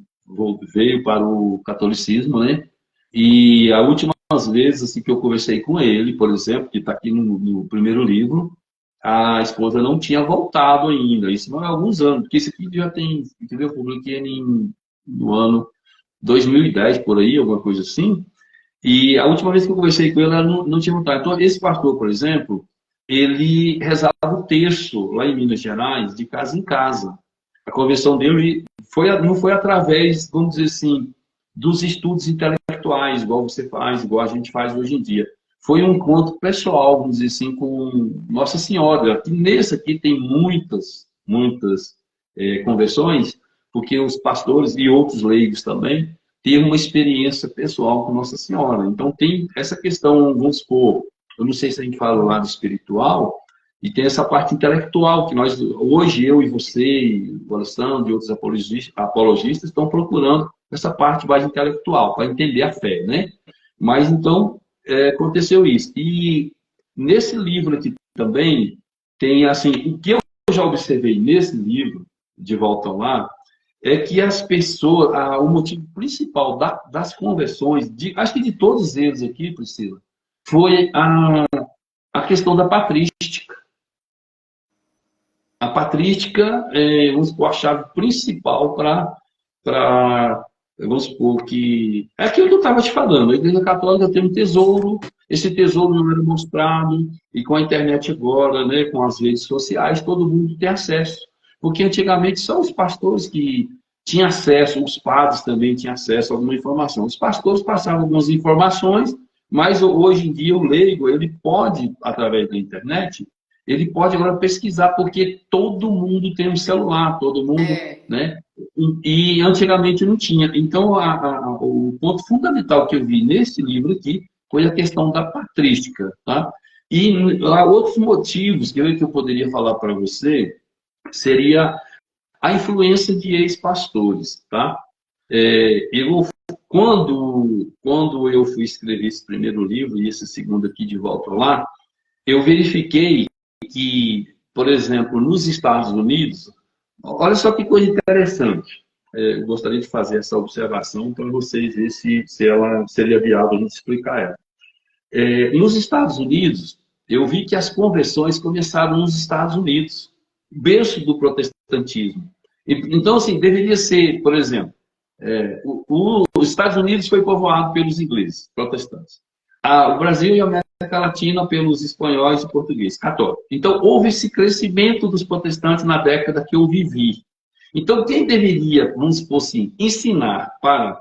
veio para o catolicismo, né? E as últimas vezes assim, que eu conversei com ele, por exemplo, que está aqui no primeiro livro, a esposa não tinha voltado ainda. Isso há alguns anos, porque esse aqui já tem, entendeu? Eu publiquei no ano 2010, por aí, alguma coisa assim. E a última vez que eu conversei com ele, ela não tinha voltado. Então, esse pastor, por exemplo, ele rezava o terço lá em Minas Gerais, de casa em casa. A conversão dele não foi através, vamos dizer assim, dos estudos intelectuais, igual você faz, igual a gente faz hoje em dia. Foi um encontro pessoal, vamos dizer assim, com Nossa Senhora. E nesse aqui tem muitas conversões, porque os pastores e outros leigos também têm uma experiência pessoal com Nossa Senhora. Então tem essa questão, vamos supor, eu não sei se a gente fala o lado espiritual, e tem essa parte intelectual, que nós, hoje, eu e você, e o Alessandro e outros apologistas estão procurando essa parte mais intelectual, para entender a fé, né? Mas, então, aconteceu isso. E nesse livro aqui também, tem, assim, o que eu já observei nesse livro, De Volta ao Lar, é que as pessoas, o motivo principal das conversões, acho que de todos eles aqui, Priscila, foi a questão da patrística. A patrística é, vamos supor, a chave principal para, vamos supor, que... É aquilo que eu estava te falando, a Igreja Católica tem um tesouro, esse tesouro não era mostrado, e com a internet agora, né, com as redes sociais, todo mundo tem acesso. Porque antigamente só os pastores que tinham acesso, os padres também tinham acesso a alguma informação. Os pastores passavam algumas informações, mas hoje em dia o leigo, ele pode, através da internet, ele pode agora pesquisar, porque todo mundo tem um celular, todo mundo, né? E antigamente não tinha. Então, o ponto fundamental que eu vi nesse livro aqui foi a questão da patrística, tá? E há outros motivos que eu poderia falar para você, seria a influência de ex-pastores, tá? Quando eu fui escrever esse primeiro livro e esse segundo aqui, De Volta ao Lar, eu verifiquei que, por exemplo, nos Estados Unidos, olha só que coisa interessante. Eu gostaria de fazer essa observação para vocês verem se ela seria viável a gente explicar ela. Nos Estados Unidos, eu vi que as conversões começaram nos Estados Unidos, berço do protestantismo. Então, assim, deveria ser, por exemplo, os Estados Unidos foi povoado pelos ingleses, protestantes. O Brasil e a América Latina pelos espanhóis e portugueses, católicos. Então, houve esse crescimento dos protestantes na década que eu vivi. Então, quem deveria, vamos supor assim, ensinar para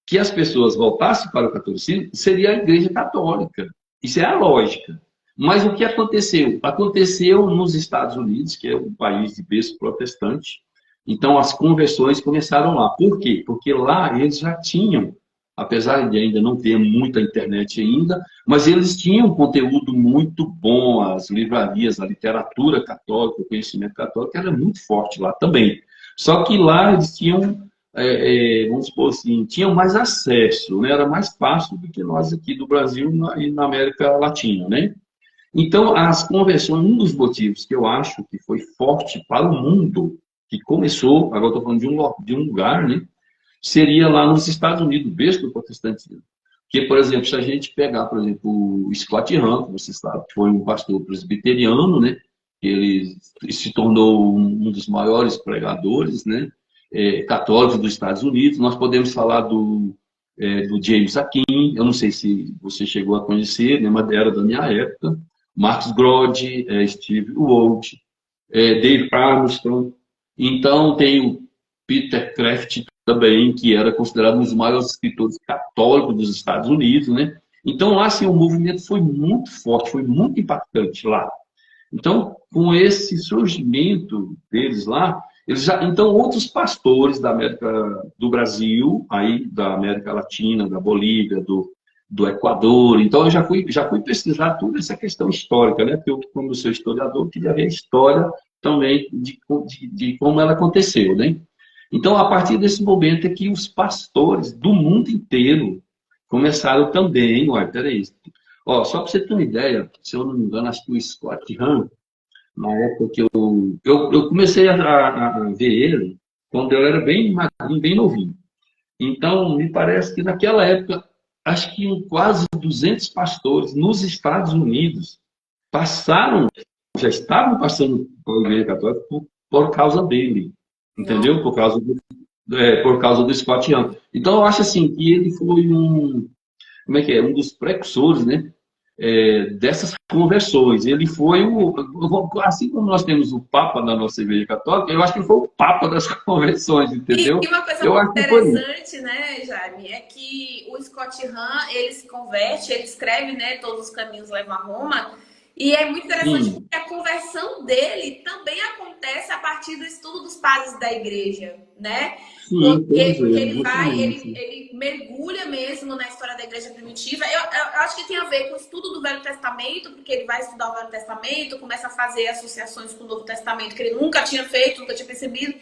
que as pessoas voltassem para o catolicismo seria a Igreja Católica. Isso é a lógica. Mas o que aconteceu? Aconteceu nos Estados Unidos, que é um país de berço protestante. Então, as conversões começaram lá. Por quê? Porque lá eles já tinham, apesar de ainda não ter muita internet ainda, mas eles tinham um conteúdo muito bom, as livrarias, a literatura católica, o conhecimento católico era muito forte lá também. Só que lá eles tinham, vamos supor assim, tinham mais acesso, né? Era mais fácil do que nós aqui do Brasil e na América Latina, né? Então, as conversões, um dos motivos que eu acho que foi forte para o mundo, que começou, agora estou falando de um lugar, né? Seria lá nos Estados Unidos, berço do protestantismo. Porque, por exemplo, se a gente pegar, por exemplo, o Scott Hahn, que você sabe, que foi um pastor presbiteriano, né? Ele se tornou um dos maiores pregadores, né? Católicos dos Estados Unidos. Nós podemos falar do James Akin, eu não sei se você chegou a conhecer, né? Mas era da minha época. Marcus Grod, Steve Wold, Dave Armstrong. Então, tem o Peter Kraft também, que era considerado um dos maiores escritores católicos dos Estados Unidos, né? Então, lá, assim, o movimento foi muito forte, foi muito impactante lá. Então, com esse surgimento deles lá, então, outros pastores da América, do Brasil, aí, da América Latina, da Bolívia, do Equador. Então, eu já fui pesquisar toda essa questão histórica, né? Porque eu, como sou historiador, queria ver a história também de como ela aconteceu, né? Então, a partir desse momento é que os pastores do mundo inteiro começaram também, peraí, só para você ter uma ideia, se eu não me engano, acho que o Scott Hahn, na época que eu comecei a ver ele, quando eu era bem magrinho, bem novinho. Então, me parece que naquela época, acho que quase 200 pastores nos Estados Unidos já estavam passando pela Igreja Católica por causa dele, entendeu? Por causa do Scott Hahn. Então, eu acho assim, que ele foi um dos precursores, né? Dessas conversões. Ele foi assim como nós temos o Papa da nossa Igreja Católica, eu acho que ele foi o Papa das conversões, entendeu? E uma coisa muito interessante, né, Jaime, é que o Scott Hahn, ele se converte, ele escreve, né, Todos os Caminhos Levam a Roma, E é muito interessante Sim, porque a conversão dele também acontece a partir do estudo dos padres da igreja, né? sim, todos Porque eles, ele vai, exatamente. ele mergulha mesmo na história da igreja primitiva. Eu acho que tem a ver com o estudo do Velho Testamento, porque ele vai estudar o Velho Testamento, começa a fazer associações com o Novo Testamento que ele nunca tinha feito, nunca tinha percebido.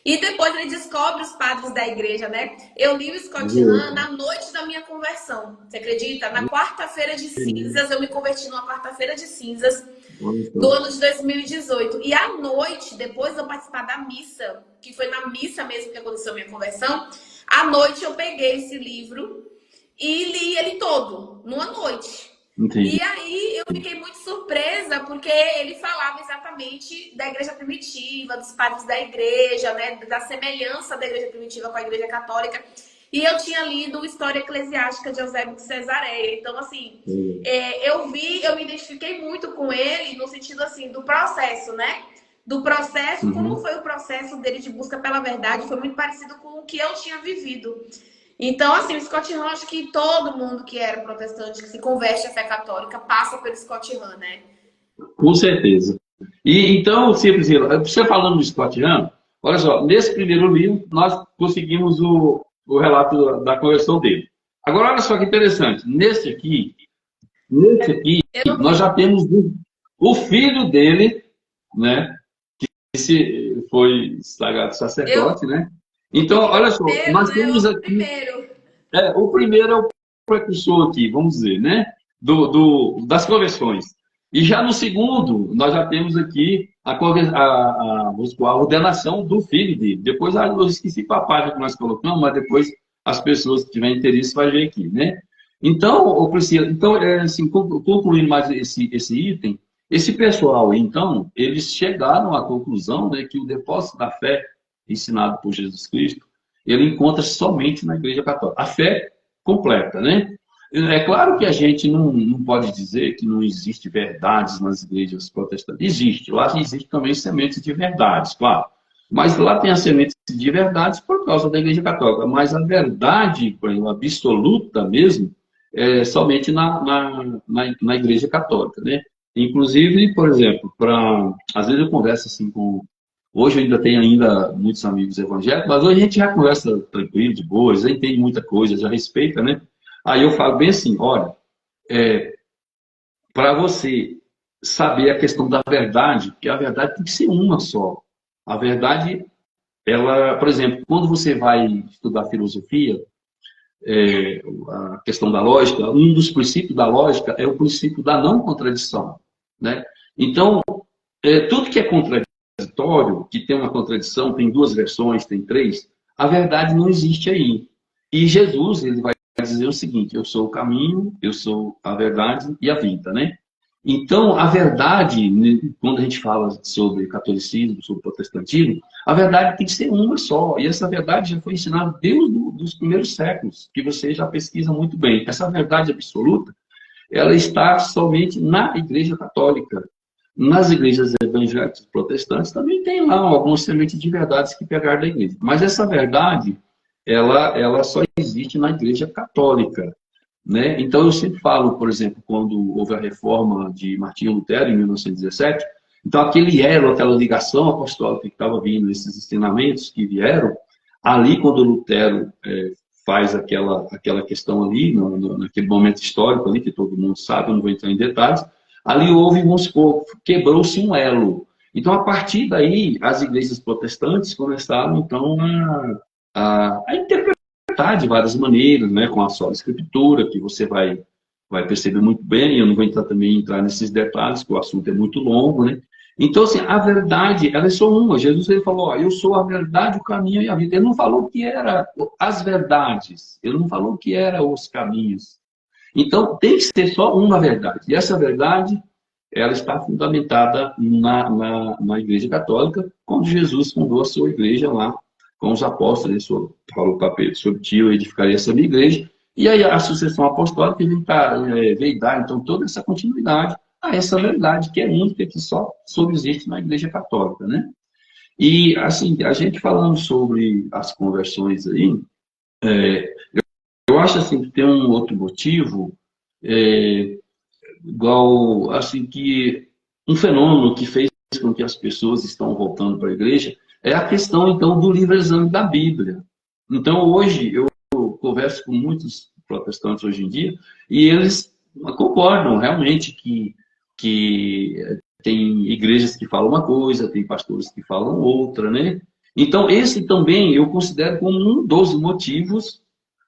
E depois ele descobre os padres da igreja, né? Eu li o Scott Hahn Exato. na noite da minha conversão. Você acredita? Na quarta-feira de cinzas, eu me converti numa quarta-feira de cinzas Olha do só. ano de 2018. E à noite, depois de eu participar da missa, que foi na missa mesmo que aconteceu a minha conversão, à noite eu peguei esse livro e li ele todo, numa noite. Entendi. E aí eu fiquei muito surpresa, porque ele falava exatamente da igreja primitiva, dos padres da igreja, né, da semelhança da igreja primitiva com a igreja católica. E eu tinha lido História Eclesiástica de Eusébio de Cesareia. Então, assim, eu me identifiquei muito com ele no sentido, assim, do processo, né? Do processo, como Uhum. foi o processo dele de busca pela verdade, foi muito parecido com o que eu tinha vivido. Então, assim, o Scott Hahn, acho que todo mundo que era protestante, que se converte à fé católica, passa pelo Scott Hahn, né? Com certeza. E então, Priscila, você falando do Scott Hahn, olha só, nesse primeiro livro nós conseguimos o relato da conversão dele. Agora, olha só que interessante, nesse aqui, Eu não nós já temos o filho dele, né, que foi sagrado eu sacerdote, né? Então, li o olha só, primeiro, nós né? temos O aqui, primeiro. o primeiro é o precursor aqui, vamos dizer, né? Das conversões. E já no segundo, nós já temos aqui vamos supor, a ordenação do filho dele. Depois, eu esqueci para a página que nós colocamos, mas depois as pessoas que tiverem interesse vai ver aqui, né? Então, Priscila, então, assim, concluindo mais esse item, esse pessoal, então, eles chegaram à conclusão, né, que o depósito da fé ensinado por Jesus Cristo, ele encontra somente na Igreja Católica. A fé completa, né? É claro que a gente não pode dizer que não existe verdades nas igrejas protestantes. Existe. Lá existe também sementes de verdades, claro. Mas lá tem as sementes de verdades por causa da Igreja Católica. Mas a verdade, por exemplo, absoluta mesmo, é somente na Igreja Católica, né? Inclusive, por exemplo, às vezes eu converso assim com. Hoje eu ainda tenho muitos amigos evangélicos, mas hoje a gente já conversa tranquilo, de boa, já entende muita coisa, já respeita, né? Aí eu falo bem assim, olha, para você saber a questão da verdade, porque a verdade tem que ser uma só. A verdade, ela, por exemplo, quando você vai estudar filosofia, a questão da lógica, um dos princípios da lógica é o princípio da não contradição, né? Então, tudo que é contraditório, que tem uma contradição, tem duas versões, tem três, a verdade não existe aí. E Jesus, ele vai dizer o seguinte: eu sou o caminho, eu sou a verdade e a vida, né? Então, a verdade, né, quando a gente fala sobre catolicismo, sobre protestantismo, a verdade tem que ser uma só. E essa verdade já foi ensinada desde os primeiros séculos, que você já pesquisa muito bem. Essa verdade absoluta, ela está somente na Igreja Católica. Nas igrejas evangélicas protestantes também tem lá algumas sementes de verdades que pegaram da igreja. Mas essa verdade, ela só existe na Igreja Católica, né? Então, eu sempre falo, por exemplo, quando houve a reforma de Martinho Lutero, em 1917, então aquele elo, aquela ligação apostólica que estava vindo, esses ensinamentos que vieram, ali quando Lutero faz aquela questão ali, naquele momento histórico ali, que todo mundo sabe, eu não vou entrar em detalhes, ali houve, vamos supor, quebrou-se um elo. Então, a partir daí, as igrejas protestantes começaram, então, a interpretar de várias maneiras, né, com a sola escritura, que você vai perceber muito bem. Eu não vou entrar nesses detalhes, porque o assunto é muito longo, né? Então, assim, a verdade, ela é só uma. Jesus, ele falou, ó, eu sou a verdade, o caminho e a vida. Ele não falou que era as verdades, ele não falou que era os caminhos. Então, tem que ser só uma verdade. E essa verdade, ela está fundamentada na Igreja Católica, quando Jesus fundou a sua igreja lá, com os apóstolos. Ele falou para Pedro: sobre ti eu edificaria essa minha igreja. E aí a sucessão apostólica veio dar, então, toda essa continuidade a essa verdade que é única, que só subsiste na Igreja Católica, né? E, assim, a gente falando sobre as conversões aí, eu acho assim que tem um outro motivo, igual, assim, que um fenômeno que fez com que as pessoas estão voltando para a igreja é a questão, então, do livre-exame da Bíblia. Então, hoje, eu converso com muitos protestantes hoje em dia e eles concordam realmente que tem igrejas que falam uma coisa, tem pastores que falam outra, né? Então, esse também eu considero como um dos motivos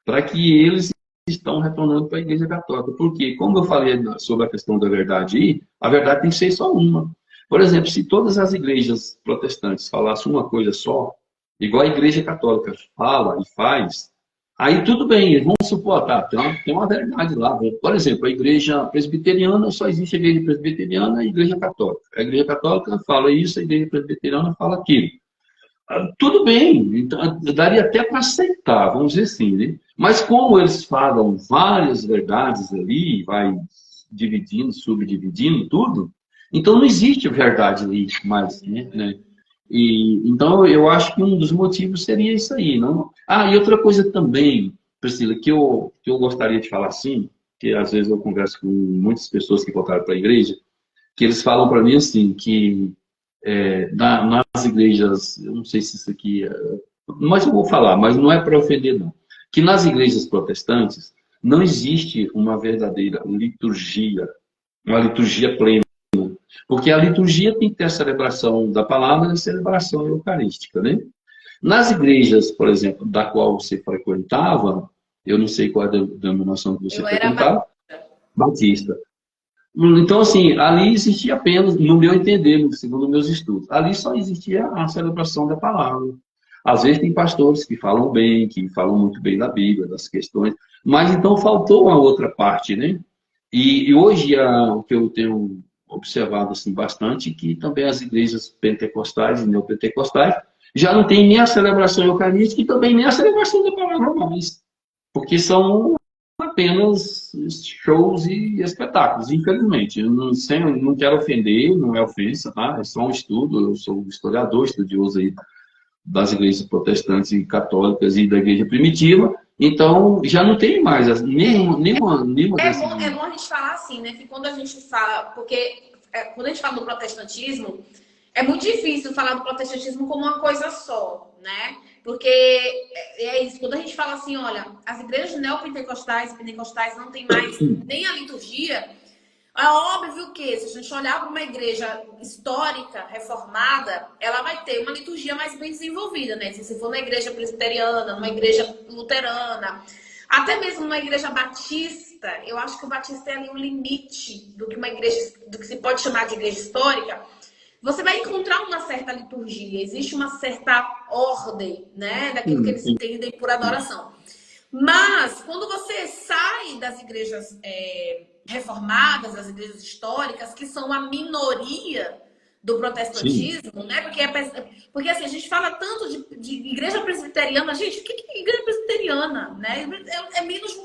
para que eles estão retornando para a Igreja Católica. Porque, como eu falei sobre a questão da verdade aí, a verdade tem que ser só uma. Por exemplo, se todas as igrejas protestantes falassem uma coisa só, igual a Igreja Católica fala e faz, aí tudo bem, eles vão suportar, tem uma verdade lá. Por exemplo, a Igreja Presbiteriana, só existe a Igreja Presbiteriana e a Igreja Católica. A Igreja Católica fala isso, a Igreja Presbiteriana fala aquilo. Tudo bem, então, daria até para aceitar, vamos dizer assim, né? Mas como eles falam várias verdades ali, vai dividindo, subdividindo tudo, então não existe verdade ali mais, né? E, então eu acho que um dos motivos seria isso aí, não? Ah, e outra coisa também, Priscila, que eu gostaria de falar assim, que às vezes eu converso com muitas pessoas que voltaram para a igreja, que eles falam para mim assim, que nas igrejas, eu não sei se isso aqui mas eu vou falar, mas não é para ofender, não. Que nas igrejas protestantes não existe uma verdadeira liturgia, uma liturgia plena. Porque a liturgia tem que ter a celebração da palavra e a celebração eucarística, né? Nas igrejas, por exemplo, da qual você frequentava, eu não sei qual é a denominação que você Eu era frequentava, Batista. Então, assim, ali existia apenas, no meu entender, segundo meus estudos, ali só existia a celebração da palavra. Às vezes tem pastores que falam bem, que falam muito bem da Bíblia, das questões, mas então faltou a outra parte, né? E hoje o que eu tenho observado assim, bastante, que também as igrejas pentecostais e neopentecostais já não tem nem a celebração eucarística e também nem a celebração da palavra mais, porque são apenas shows e espetáculos, infelizmente. Eu não quero ofender, não é ofensa, tá? É só um estudo, eu sou historiador, estudioso aí das igrejas protestantes e católicas e da igreja primitiva, então já não tem mais nenhuma É dessas... é bom a gente falar assim, né? Que quando a gente fala, porque quando a gente fala do protestantismo, é muito difícil falar do protestantismo como uma coisa só, né? Porque é isso, quando a gente fala assim, olha, as igrejas neopentecostais e pentecostais não tem mais nem a liturgia, é óbvio que se a gente olhar para uma igreja histórica, reformada, ela vai ter uma liturgia mais bem desenvolvida, né? Se você for na igreja presbiteriana, numa igreja luterana, até mesmo numa igreja batista, eu acho que o batista é ali o limite do que uma igreja, do que se pode chamar de igreja histórica. Você vai encontrar uma certa liturgia, existe uma certa ordem, né, daquilo que eles entendem por adoração. Mas, quando você sai das igrejas reformadas, das igrejas históricas, que são a minoria do protestantismo, né? Porque assim, a gente fala tanto de igreja presbiteriana. Gente, o que é igreja presbiteriana? Né? É menos de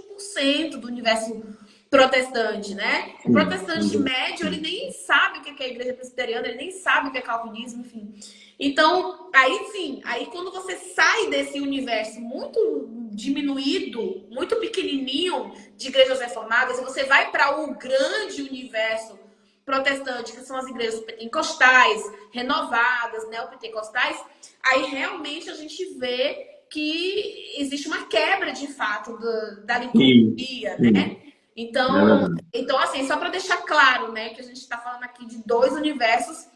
1% do universo protestante, né? O protestante médio, ele nem sabe o que é igreja presbiteriana, ele nem sabe o que é calvinismo, enfim. Então, aí sim, aí quando você sai desse universo muito diminuído, muito pequenininho de igrejas reformadas, e você vai para o grande universo protestante, que são as igrejas pentecostais, renovadas, neopentecostais, aí realmente a gente vê que existe uma quebra, de fato, da liturgia, né? Então, assim, só para deixar claro, né, que a gente está falando aqui de dois universos,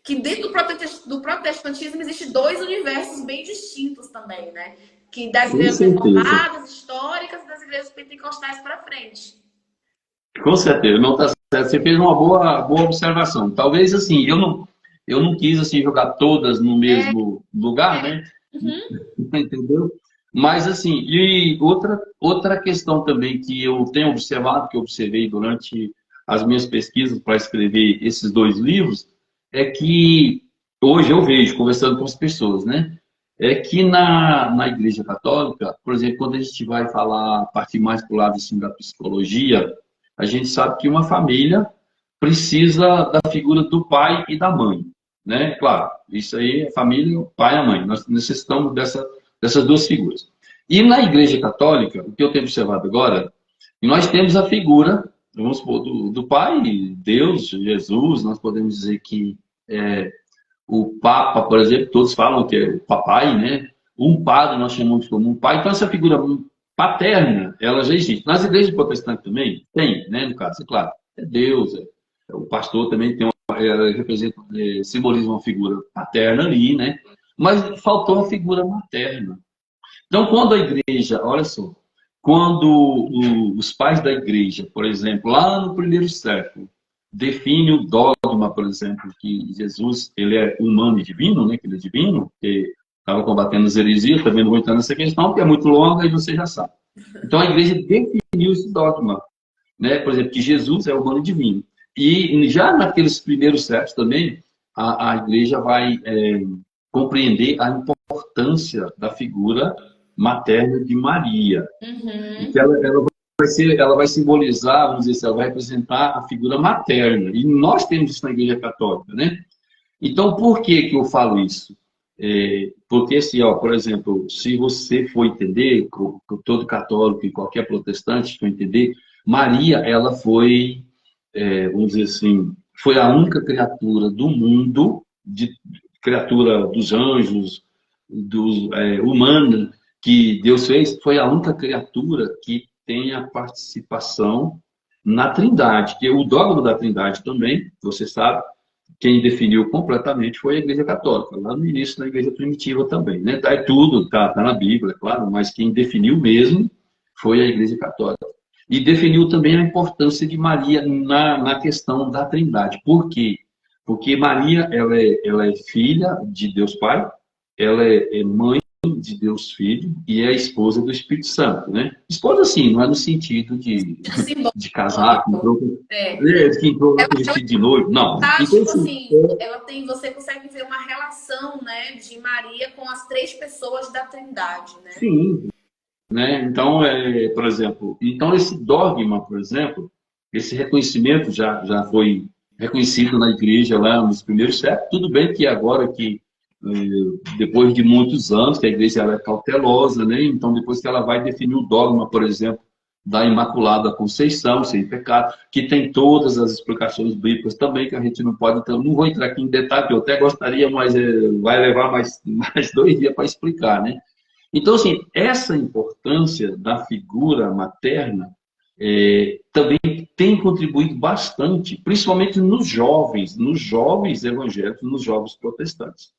que dentro do protestantismo existe dois universos bem distintos também, né? Que das igrejas reformadas, históricas, e das igrejas pentecostais para frente. Com certeza, não está certo. Você fez uma boa observação. Talvez assim, eu não quis assim jogar todas no mesmo lugar, né? Entendeu? Mas assim, e outra questão também que eu tenho observado, que eu observei durante as minhas pesquisas para escrever esses dois livros, é que hoje eu vejo, conversando com as pessoas, né? É que na Igreja Católica, por exemplo, quando a gente vai falar, partir mais para o lado assim, da psicologia, a gente sabe que uma família precisa da figura do pai e da mãe, né? Claro, isso aí é família, o pai e a mãe. Nós necessitamos dessas duas figuras. E na Igreja Católica, o que eu tenho observado agora, nós temos a figura vamos supor, do Pai, Deus, Jesus, nós podemos dizer que o Papa, por exemplo, todos falam que é o papai, né? Um padre nós chamamos como um pai. Então, essa figura paterna, ela já existe. Nas igrejas protestantes também tem, né? No caso, é claro, é Deus, o pastor também tem representa, simboliza uma figura paterna ali, né? Mas faltou a figura materna. Então, quando a igreja, olha só, quando os pais da igreja, por exemplo, lá no primeiro século, define o dogma, por exemplo, que Jesus ele é humano e divino, né? Que ele é divino, que estava combatendo as heresias, também não vou entrar nessa questão, porque é muito longa e você já sabe. Então, a igreja definiu esse dogma, né? Por exemplo, que Jesus é humano e divino. E já naqueles primeiros séculos também, a igreja vai compreender a importância da figura materna de Maria. Uhum. Que ela vai simbolizar, vamos dizer assim, ela vai representar a figura materna. E nós temos isso na Igreja Católica, né? Então, por que que eu falo isso? Porque, assim, ó, por exemplo, se você for entender, todo católico e qualquer protestante for entender, Maria, ela foi, vamos dizer assim, foi a única criatura do mundo, criatura dos anjos, humana, que Deus fez, foi a única criatura que tem a participação na Trindade, que é o dogma da Trindade também, você sabe, quem definiu completamente foi a Igreja Católica, lá no início da Igreja Primitiva também, né? É tudo, tá na Bíblia, é claro, mas quem definiu mesmo foi a Igreja Católica. E definiu também a importância de Maria na questão da Trindade. Por quê? Porque Maria, ela é filha de Deus Pai, ela é mãe de Deus Filho e é a esposa do Espírito Santo, né? Esposa, sim, não é no sentido de casar, É. que entrou lá com o vestido de noivo, não. Tá, Então, tipo assim, assim, ela tem, você consegue ver uma relação, né, de Maria com as três pessoas da Trindade, né? sim, né? Então, por exemplo, então esse dogma, por exemplo, esse reconhecimento já foi reconhecido na igreja lá nos primeiros séculos. Tudo bem que agora que depois de muitos anos que a igreja ela é cautelosa, né? Então depois que ela vai definir o dogma, por exemplo, da Imaculada Conceição, sem pecado, que tem todas as explicações bíblicas também, que a gente não pode, então não vou entrar aqui em detalhe, que eu até gostaria, mas vai levar mais 2 dias para explicar, né? Então, assim, essa importância da figura materna também tem contribuído bastante, principalmente nos jovens evangélicos, nos jovens protestantes.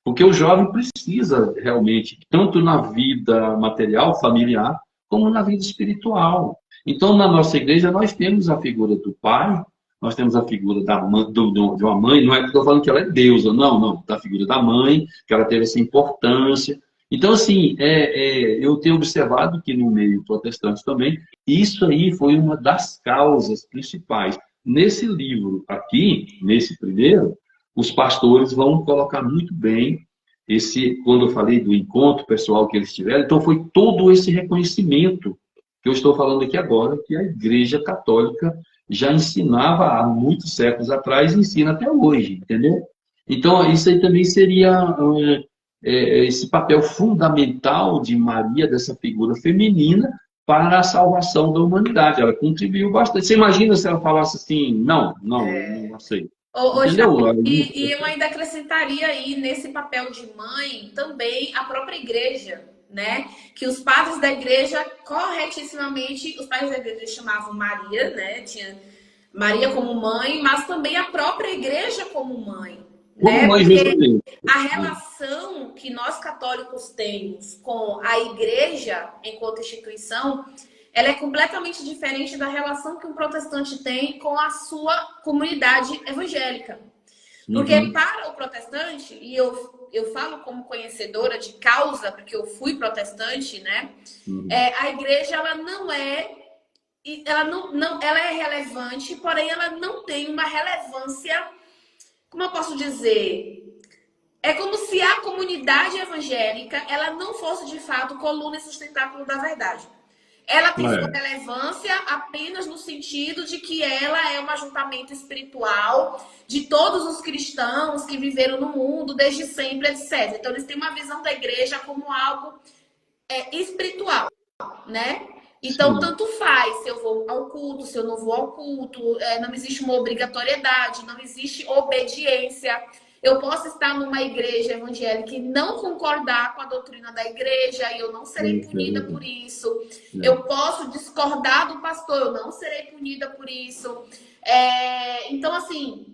Porque o jovem precisa realmente, tanto na vida material, familiar, como na vida espiritual. Então, na nossa igreja, nós temos a figura do pai, nós temos a figura de uma mãe, não é que estou falando que ela é deusa, não, da figura da mãe, que ela teve essa importância. Então, assim, eu tenho observado que no meio protestante também, isso aí foi uma das causas principais. Nesse livro aqui, nesse primeiro, os pastores vão colocar muito bem quando eu falei do encontro pessoal que eles tiveram, então foi todo esse reconhecimento que eu estou falando aqui agora, que a Igreja Católica já ensinava há muitos séculos atrás e ensina até hoje, entendeu? Então, isso aí também seria esse papel fundamental de Maria, dessa figura feminina, para a salvação da humanidade. Ela contribuiu bastante. Você imagina se ela falasse assim, não, eu não aceito. Ô, Entendeu? e eu ainda acrescentaria aí nesse papel de mãe também a própria igreja, né? Que os padres da igreja, corretíssimamente, os padres da igreja chamavam Maria, né? Tinha Maria como mãe, mas também a própria igreja como mãe, Como né? mãe, Porque justamente. a relação que nós católicos temos com a igreja enquanto instituição, ela é completamente diferente da relação que um protestante tem com a sua comunidade evangélica. Porque Uhum. para o protestante, e eu falo como conhecedora de causa, porque eu fui protestante, né? Uhum. A igreja, ela é relevante, porém ela não tem uma relevância, como eu posso dizer? É como se a comunidade evangélica, ela não fosse de fato coluna e sustentáculo da verdade. Ela tem sua É. relevância apenas no sentido de que ela é um ajuntamento espiritual de todos os cristãos que viveram no mundo desde sempre, etc. Então, eles têm uma visão da igreja como algo espiritual, né? Então, sim, tanto faz se eu vou ao culto, se eu não vou ao culto, não existe uma obrigatoriedade, não existe obediência. Eu posso estar numa igreja evangélica e não concordar com a doutrina da igreja e eu não serei isso é punida por verdade. isso. É. Eu posso discordar do pastor, eu não serei punida por isso. Então, assim,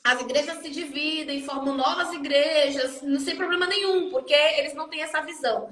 as igrejas se dividem, formam novas igrejas, não sem problema nenhum, porque eles não têm essa visão.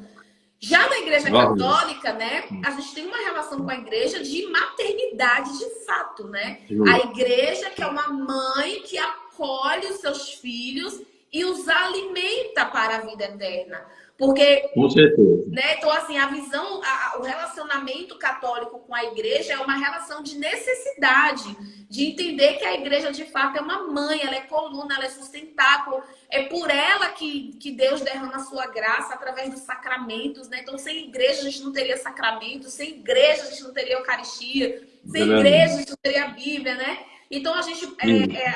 Já na Igreja Olha, Católica, né, a gente tem uma relação com a Igreja de maternidade de fato, né? A justo, Igreja que é uma mãe que acolhe os seus filhos e os alimenta para a vida eterna. Porque com certeza. né? Então, assim, a visão, o relacionamento católico com a igreja é uma relação de necessidade, de entender que a igreja de fato é uma mãe, ela é coluna, ela é sustentáculo, é por ela que Deus derrama a sua graça através dos sacramentos, né? Então, sem igreja a gente não teria sacramentos, sem igreja a gente não teria Eucaristia, É sem igreja a verdade. gente não teria a Bíblia, né? Então, a gente, Isso,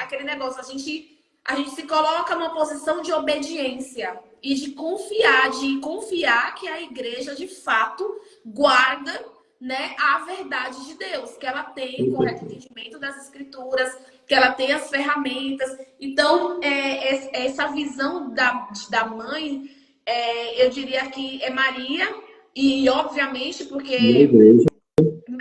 aquele negócio, a gente se coloca numa posição de obediência e de confiar que a igreja de fato guarda, né, a verdade de Deus, que ela tem o com correto certeza. entendimento das escrituras, que ela tem as ferramentas. Então, essa visão da mãe, eu diria que é Maria, e obviamente Na porque igreja,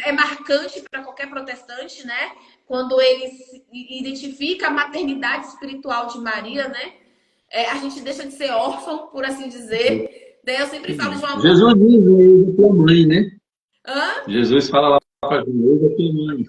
é marcante para qualquer protestante, né? Quando ele identifica a maternidade espiritual de Maria, né? A gente deixa de ser órfão, por assim dizer. Daí eu sempre falo de uma. Jesus diz, né, eu sou mãe, né? Hã? Jesus fala lá para Jesus, eu sou mãe.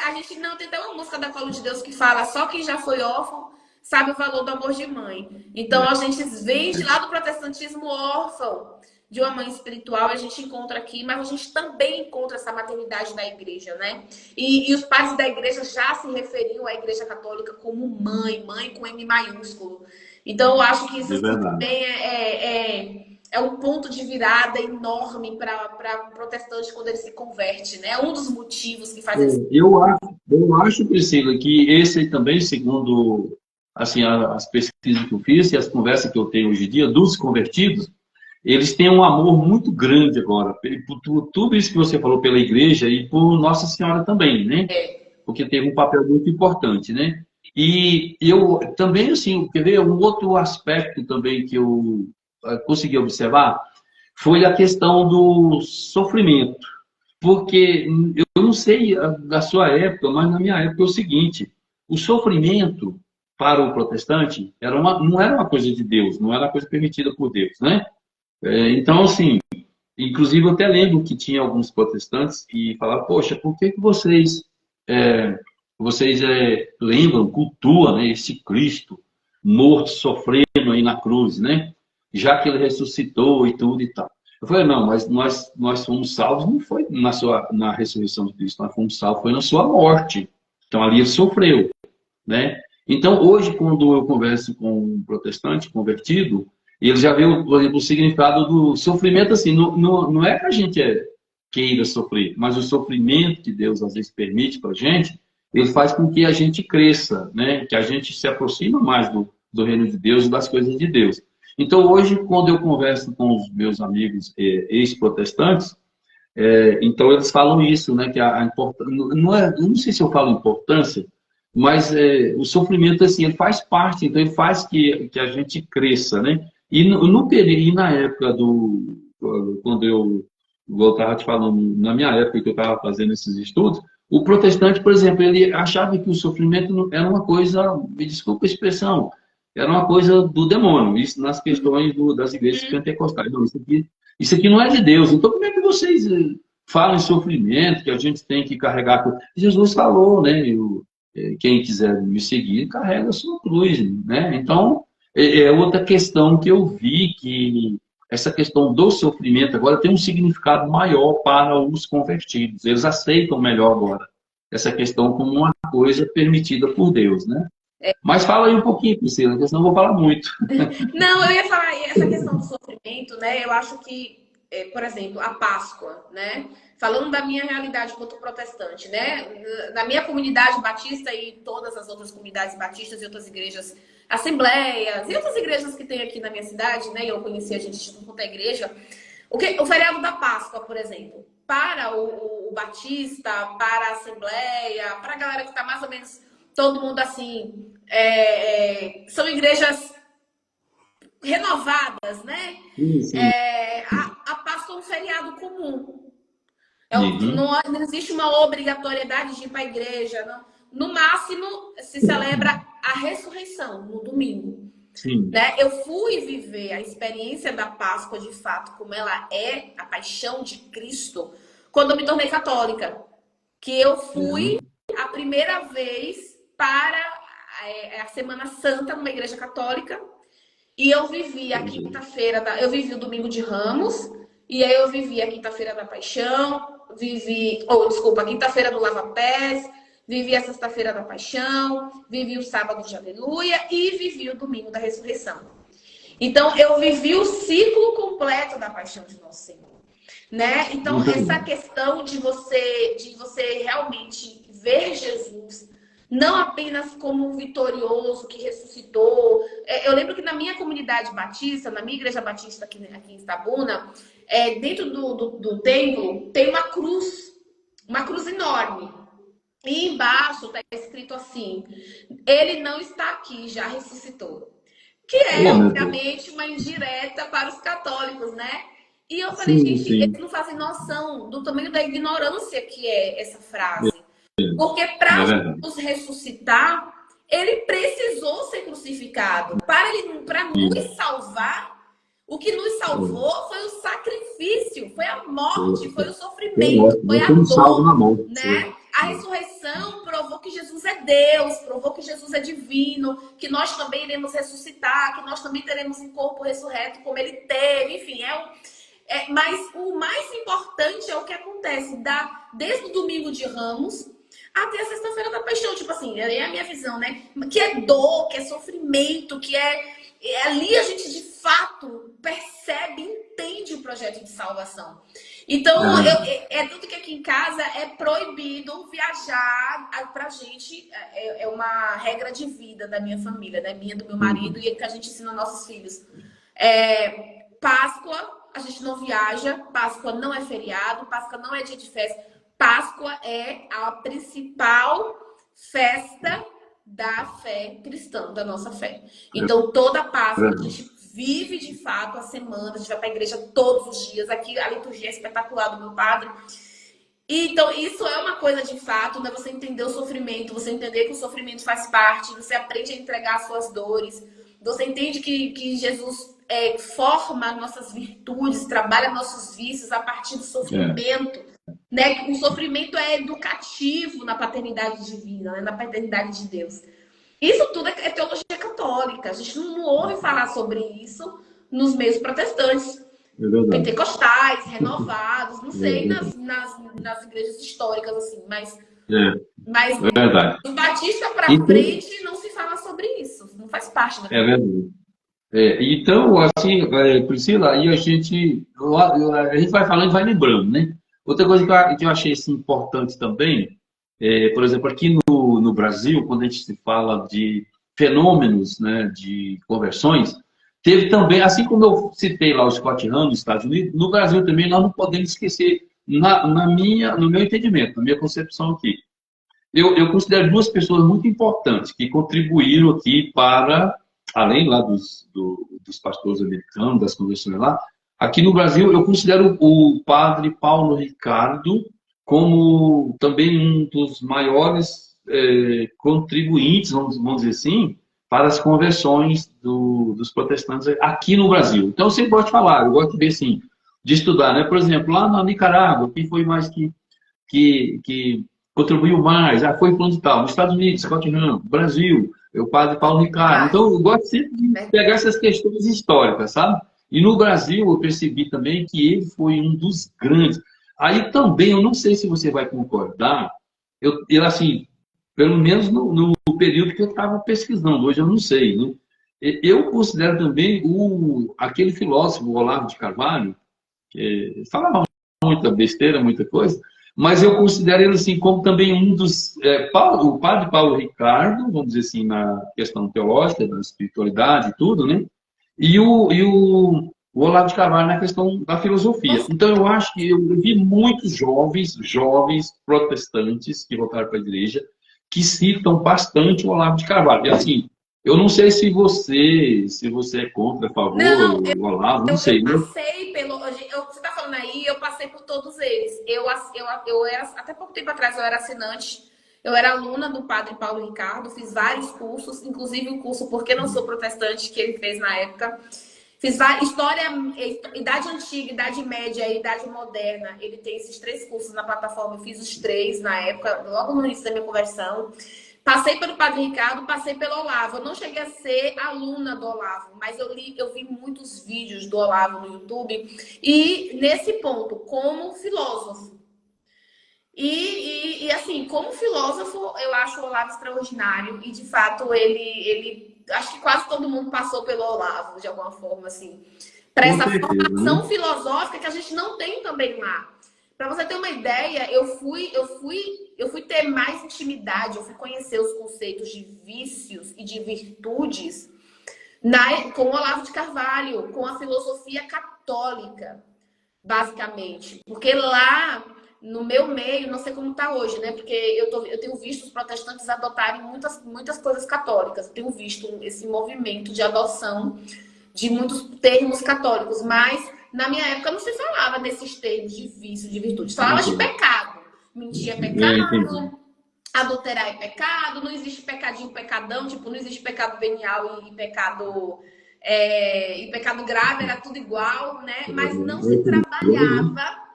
A gente não tem até uma música da Colo de Deus que fala só quem já foi órfão sabe o valor do amor de mãe. Então a gente vem de lá do protestantismo órfão de uma mãe espiritual, a gente encontra aqui, mas a gente também encontra essa maternidade da igreja, né? E os padres da igreja já se referiam à igreja católica como mãe, mãe com M maiúsculo. Então eu acho que isso De assim, verdade. também é um ponto de virada enorme para o protestante quando ele se converte, né? É um dos motivos que faz ele se. Eu acho, Priscila, que esse aí também, segundo assim, as pesquisas que eu fiz e as conversas que eu tenho hoje em dia, dos convertidos, eles têm um amor muito grande agora, por tudo isso que você falou pela igreja e por Nossa Senhora também, né? Porque teve um papel muito importante, né? E eu também, assim, quer ver, um outro aspecto também que eu consegui observar foi a questão do sofrimento. Porque eu não sei da sua época, mas na minha época é o seguinte: o sofrimento para o protestante não era uma coisa de Deus, não era uma coisa permitida por Deus, né? Então, assim, inclusive eu até lembro que tinha alguns protestantes que falavam: poxa, por que que vocês lembram, cultuam, né, esse Cristo morto, sofrendo aí na cruz, né? Já que ele ressuscitou e tudo e tal. Eu falei, não, mas nós fomos salvos, não foi na ressurreição de Cristo, nós fomos salvos, foi na sua morte. Então ali ele sofreu, né? Então hoje, quando eu converso com um protestante convertido, ele já vê, por exemplo, o significado do sofrimento assim, não é que a gente queira sofrer, mas o sofrimento que Deus às vezes permite para a gente, ele faz com que a gente cresça, né? Que a gente se aproxima mais do reino de Deus e das coisas de Deus. Então, hoje, quando eu converso com os meus amigos ex-protestantes, então eles falam isso, né? Que a importância, não é, eu não sei se eu falo importância, mas o sofrimento, assim, ele faz parte, então ele faz que a gente cresça, né? No período, e na época quando eu estava te falando, na minha época que eu estava fazendo esses estudos, o protestante, por exemplo, ele achava que o sofrimento era uma coisa, me desculpa a expressão, era uma coisa do demônio, isso nas questões das igrejas pentecostais. Não, isso aqui não é de Deus. Então, como é que vocês falam em sofrimento, que a gente tem que carregar? Jesus falou, né? Quem quiser me seguir, carrega a sua cruz, né? Então, é outra questão que eu vi que essa questão do sofrimento agora tem um significado maior para os convertidos. Eles aceitam melhor agora essa questão como uma coisa permitida por Deus, né? Mas fala aí um pouquinho, Priscila, porque senão eu vou falar muito. Não, eu ia falar, e essa questão do sofrimento, né? Eu acho que, por exemplo, a Páscoa, né? Falando da minha realidade quanto protestante, né? Na minha comunidade batista e todas as outras comunidades batistas e outras igrejas, assembleias e outras igrejas que tem aqui na minha cidade, né? Eu conheci a gente de tudo quanto é igreja. O feriado da Páscoa, por exemplo. para o Batista, para a Assembleia, para a galera que está mais ou menos todo mundo assim, são igrejas renovadas, né? Sim, sim. A Páscoa é um feriado comum. Uhum. Não existe uma obrigatoriedade de ir para a igreja. Não. No máximo, se celebra a ressurreição, no domingo. Sim. Né? Eu fui viver a experiência da Páscoa, de fato, como ela é, a paixão de Cristo, quando eu me tornei católica. Que eu fui Uhum. a primeira vez para a Semana Santa numa igreja católica. E eu vivi a Entendi. quinta-feira, eu vivi o domingo de Ramos, e aí eu vivi a quinta-feira da Paixão, desculpa, a quinta-feira do Lava Pés, vivi a sexta-feira da Paixão, vivi o sábado de Aleluia e vivi o domingo da Ressurreição. Então, eu vivi o ciclo completo da paixão de Nosso Senhor, né? Então, Muito essa bom. questão de você realmente ver Jesus não apenas como um vitorioso que ressuscitou. Eu lembro que na minha comunidade batista, na minha igreja batista aqui em Itabuna, dentro do templo tem uma cruz enorme. E embaixo está escrito assim: ele não está aqui, já ressuscitou. Que é, Oh, meu Deus. obviamente, uma indireta para os católicos, né? E eu falei, Sim, gente, eles sim. não fazem noção do tamanho da ignorância que é essa É, frase. Porque é para verdade. Jesus ressuscitar, ele precisou ser crucificado. Para nos Isso. salvar, o que nos É, salvou foi o sacrifício, foi a morte, foi o foi sofrimento, ótimo. foi Nós a fomos salvos na dor, mão. né? A ressurreição provou que Jesus é Deus, provou que Jesus é divino, que nós também iremos ressuscitar, que nós também teremos um corpo ressurreto como ele teve, enfim, mas o mais importante é o que acontece desde o domingo de Ramos até a sexta-feira da paixão. Tipo assim, é a minha visão, né? Que é dor, que é sofrimento, ali a gente de fato percebe, entende o projeto de salvação. É Então, verdade. tanto que aqui em casa é proibido viajar pra gente. É uma regra de vida da minha família, né? Minha, do meu marido, Uhum. e que a gente ensina aos nossos filhos. Páscoa, a gente não viaja. Páscoa não é feriado. Páscoa não é dia de festa. Páscoa é a principal festa da fé cristã, da nossa fé. Então, toda É Páscoa a verdade. gente vive de fato a semana, a gente vai para a igreja todos os dias. Aqui a liturgia é espetacular do meu padre. Então, isso é uma coisa de fato, né? Você entender o sofrimento, você entender que o sofrimento faz parte, você aprende a entregar as suas dores, você entende que Jesus forma nossas virtudes, trabalha nossos vícios a partir do É, sofrimento, né? O sofrimento é educativo na paternidade divina, né? Na paternidade de Deus. Isso tudo é teologia católica. A gente não ouve falar sobre isso nos meios protestantes, é verdade. pentecostais, renovados, não É sei verdade. nas igrejas históricas, assim, mas É verdade. do Batista para Então, frente não se fala sobre isso, não faz parte da é cultura. verdade. Então, assim, Priscila, aí a gente vai falando e vai lembrando, né? Outra coisa que eu achei assim, importante também, por exemplo, aqui no Brasil, quando a gente se fala de fenômenos, né, de conversões, teve também, assim como eu citei lá o Scott Hahn nos Estados Unidos, no Brasil também nós não podemos esquecer, no meu entendimento, na minha concepção aqui, eu considero duas pessoas muito importantes que contribuíram aqui para, além lá dos pastores americanos, das convenções lá, aqui no Brasil eu considero o padre Paulo Ricardo como também um dos maiores contribuintes, vamos dizer assim, para as conversões dos protestantes aqui no Brasil. Então eu sempre gosto de falar, eu gosto de ver assim, de estudar, né? Por exemplo, lá na Nicarágua, quem foi mais que contribuiu mais, foi fulano de tal, nos Estados Unidos, Scott Hahn, Brasil, o padre Paulo Ricardo. Verdade, Então, eu gosto sempre de pegar verdade. essas questões históricas, sabe? E no Brasil, eu percebi também que ele foi um dos grandes. Aí também, eu não sei se você vai concordar, eu assim, pelo menos no período que eu estava pesquisando, hoje eu não sei, né? Eu considero também aquele filósofo, o Olavo de Carvalho, que falava muita besteira, muita coisa, mas eu considero ele assim como também um dos o padre Paulo Ricardo, vamos dizer assim, na questão teológica, da espiritualidade e tudo, né? E o o Olavo de Carvalho na questão da filosofia. Então, eu acho que eu vi muitos jovens protestantes que voltaram para a igreja que citam bastante o Olavo de Carvalho. E assim, eu não sei se você é contra, a favor, Não, o Olavo, não eu sei, né? passei pelo. Você está falando aí, eu passei por todos eles. Eu era, até pouco tempo atrás, eu era assinante. Eu era aluna do Padre Paulo Ricardo, fiz vários cursos, inclusive o curso Por que Não Sou Protestante, que ele fez na época. Fiz várias, história, Idade Antiga, Idade Média e Idade Moderna. Ele tem esses 3 cursos na plataforma. Eu fiz os 3 na época, logo no início da minha conversão. Passei pelo Padre Ricardo, passei pelo Olavo. Eu não cheguei a ser aluna do Olavo, mas eu vi muitos vídeos do Olavo no YouTube. E nesse ponto, como filósofo. Assim, como filósofo, eu acho o Olavo extraordinário. E, de fato, ele acho que quase todo mundo passou pelo Olavo, de alguma forma, assim. Para Com essa certeza, formação né? filosófica que a gente não tem também lá. Para você ter uma ideia, eu fui ter mais intimidade, eu fui conhecer os conceitos de vícios e de virtudes com o Olavo de Carvalho, com a filosofia católica, basicamente. Porque lá, no meu meio, não sei como está hoje, né? Porque eu tenho visto os protestantes adotarem muitas coisas católicas. Eu tenho visto esse movimento de adoção de muitos termos católicos, mas na minha época não se falava desses termos de vício, de virtude. Falava de pecado. Mentir é Entendi. pecado, adulterar é pecado, não existe pecadinho, pecadão, tipo, não existe pecado venial e pecado grave, era tudo igual, né? Mas não se trabalhava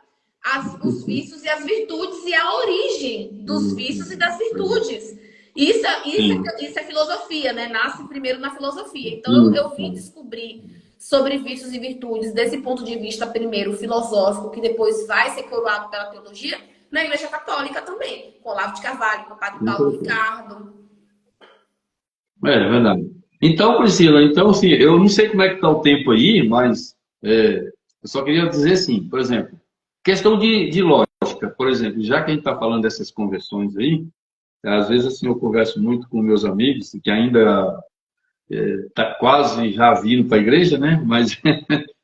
os vícios e as virtudes e a origem dos vícios e das virtudes. Sim. Isso é filosofia, né? Nasce primeiro na filosofia. Então eu vim Isso. descobrir sobre vícios e virtudes desse ponto de vista primeiro filosófico, que depois vai ser coroado pela teologia, na Igreja Católica também, com Olavo de Carvalho, com o Padre Paulo Ricardo. É verdade. Então, Priscila, então, assim, eu não sei como é que está o tempo aí, mas eu só queria dizer assim, por exemplo, questão de lógica, por exemplo, já que a gente está falando dessas conversões aí, às vezes assim, eu converso muito com meus amigos que ainda está quase já vindo para a igreja, né? Mas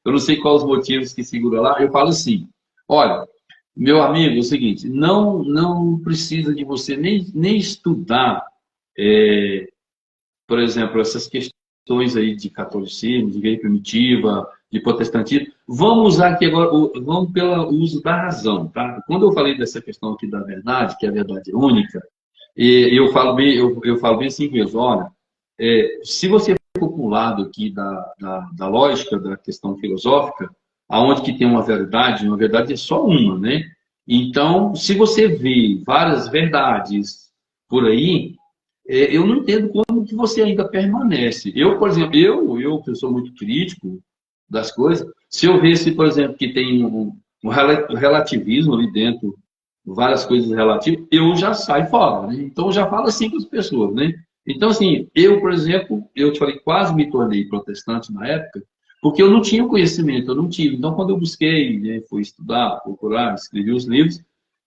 eu não sei quais os motivos que segura lá. Eu falo assim, olha, meu amigo, é o seguinte, não precisa de você nem estudar por exemplo, essas questões aí de catolicismo, de igreja primitiva, de protestantismo, vamos usar aqui agora, vamos pelo uso da razão, tá? Quando eu falei dessa questão aqui da verdade, que é a verdade única, e eu falo bem assim mesmo, olha, se você for para o lado aqui da lógica, da questão filosófica, aonde que tem uma verdade é só uma, né? Então, se você vê várias verdades por aí, eu não entendo como que você ainda permanece. Eu, por exemplo, eu que sou muito crítico das coisas, se eu visse, por exemplo, que tem um relativismo ali dentro, várias coisas relativas, eu já saio fora, né? Então, eu já falo assim com as pessoas, né? Então, assim, eu, por exemplo, eu te falei, quase me tornei protestante na época, porque eu não tinha o conhecimento, eu não tive. Então, quando eu busquei, né, fui estudar, procurar, escrevi os livros,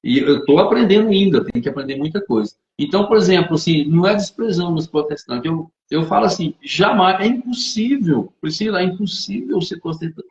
e eu estou aprendendo ainda, tenho que aprender muita coisa. Então, por exemplo, assim, não é desprezando os protestantes. Eu falo assim, jamais, é impossível, Priscila, é impossível ser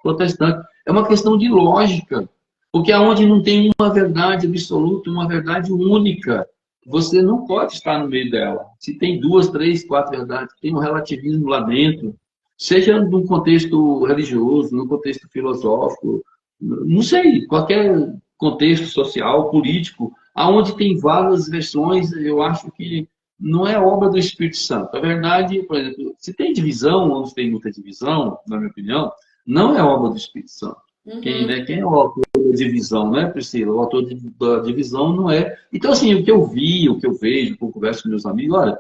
protestante. É uma questão de lógica. Porque aonde não tem uma verdade absoluta, uma verdade única, você não pode estar no meio dela. Se tem 2, 3, 4 verdades, tem um relativismo lá dentro, seja num contexto religioso, num contexto filosófico, não sei, qualquer contexto social, político, aonde tem várias versões, eu acho que não é obra do Espírito Santo. A verdade, por exemplo, se tem divisão, onde tem muita divisão, na minha opinião, não é obra do Espírito Santo. Uhum. Quem é o autor da divisão, né, Priscila? O autor da divisão não é. Então, assim, o que eu vi, o que eu vejo, que eu converso com meus amigos, olha,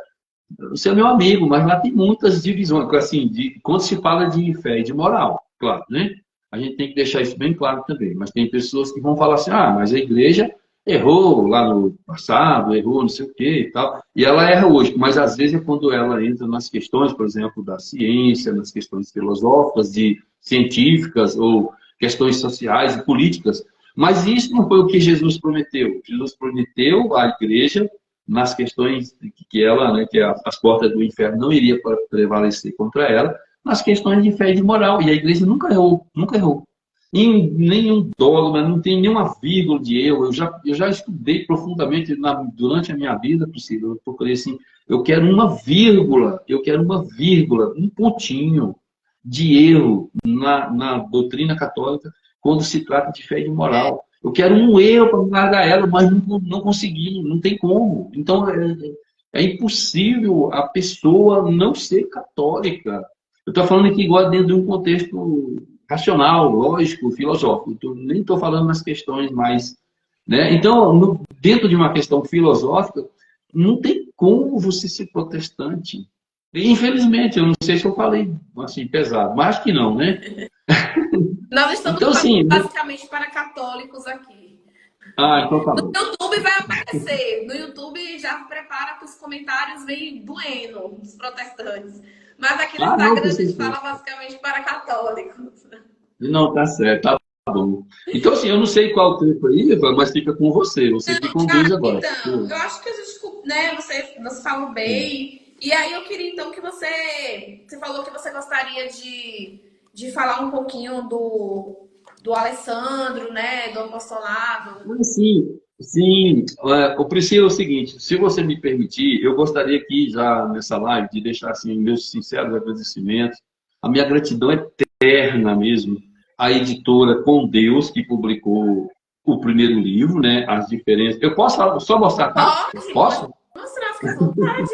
você é meu amigo, mas lá tem muitas divisões, assim, quando se fala de fé e de moral, claro, né? A gente tem que deixar isso bem claro também. Mas tem pessoas que vão falar assim, mas a igreja errou lá no passado, errou não sei o quê e tal, e ela erra hoje, mas às vezes é quando ela entra nas questões, por exemplo, da ciência, nas questões filosóficas, científicas, ou questões sociais e políticas. Mas isso não foi o que Jesus prometeu. Jesus prometeu à igreja nas questões que ela, né, que as portas do inferno não iriam prevalecer contra ela, nas questões de fé e de moral. E a igreja nunca errou, nunca errou. Em nenhum dogma, não tem nenhuma vírgula de erro. Eu já estudei profundamente durante a minha vida, Priscila. Eu procurei assim, eu quero uma vírgula, um pontinho de erro na doutrina católica quando se trata de fé e de moral. Eu quero um erro para largar ela, mas não consegui, não tem como. Então, é impossível a pessoa não ser católica. Eu estou falando aqui igual dentro de um contexto racional, lógico, filosófico. Nem estou falando nas questões mais... Né? Então, dentro de uma questão filosófica, não tem como você ser protestante. Infelizmente, eu não sei se eu falei assim, pesado, mas acho que não, né? Nós estamos Então, falando assim... basicamente para católicos aqui. Então tá bom. No YouTube vai aparecer. No YouTube já prepara que os comentários vêm doendo, os protestantes. Mas aqui no Não, Instagram a gente fala basicamente para católicos. Não, tá certo, tá bom. Então, assim, eu não sei qual tempo aí, Eva, mas fica com você. Você que conduz agora. Então, eu acho que a gente, né, você falou bem. E aí eu queria então que você falou que você gostaria de falar um pouquinho do Alessandro, né, do apostolado. Sim. O Priscila, é o seguinte, se você me permitir, eu gostaria aqui já nessa live de deixar assim meus sinceros agradecimentos, a minha gratidão eterna mesmo à editora Com Deus, que publicou o primeiro livro, né, as diferenças. Eu posso só mostrar, tá? Posso? Pode mostrar, fica à vontade.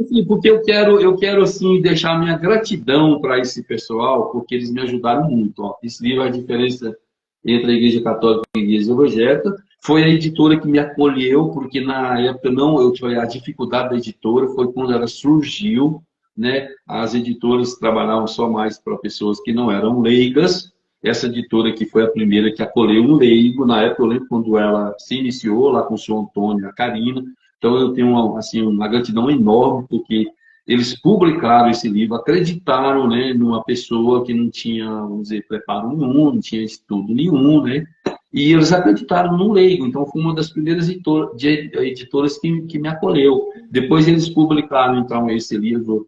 Sim, porque eu quero assim, deixar minha gratidão para esse pessoal, porque eles me ajudaram muito. Ó. Esse livro, A Diferença entre a Igreja Católica e a Igreja Evangélica, foi a editora que me acolheu, porque na época eu tive a dificuldade da editora, foi quando ela surgiu, né? As editoras trabalhavam só mais para pessoas que não eram leigas. Essa editora que foi a primeira que acolheu um leigo, na época eu lembro quando ela se iniciou lá com o senhor Antônio e a Karina. Então, eu tenho uma gratidão enorme, porque eles publicaram esse livro, acreditaram, né, numa pessoa que não tinha, vamos dizer, preparo nenhum, não tinha estudo nenhum, né? E eles acreditaram no leigo. Então, foi uma das primeiras editoras que me acolheu. Depois, eles publicaram, então, esse livro,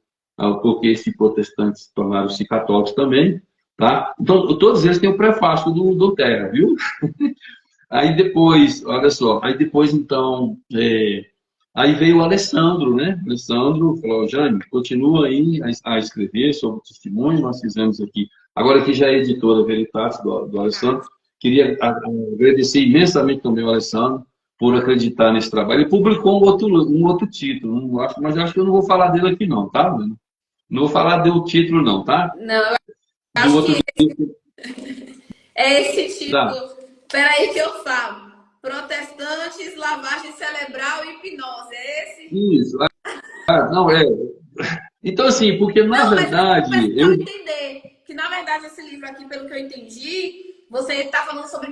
Porque esses protestantes tornaram-se católicos também, tá? Então, todos eles têm o prefácio do Terra, viu? Aí depois, olha só, então, aí veio o Alessandro, né? O Alessandro falou, Jane, continua aí a escrever sobre o testemunho, nós fizemos aqui. Agora que já é editora Veritatis do Alessandro, queria agradecer imensamente também ao Alessandro por acreditar nesse trabalho. Ele publicou um outro título, mas eu acho que eu não vou falar dele aqui não, tá? Não vou falar do título não, tá? Não, eu acho que é esse título. Tá. Peraí que eu falo. Protestantes, lavagem cerebral e hipnose. É esse? Isso. Não, é. Então, assim, porque na verdade... eu entender que, na verdade, esse livro aqui, pelo que eu entendi, você está falando sobre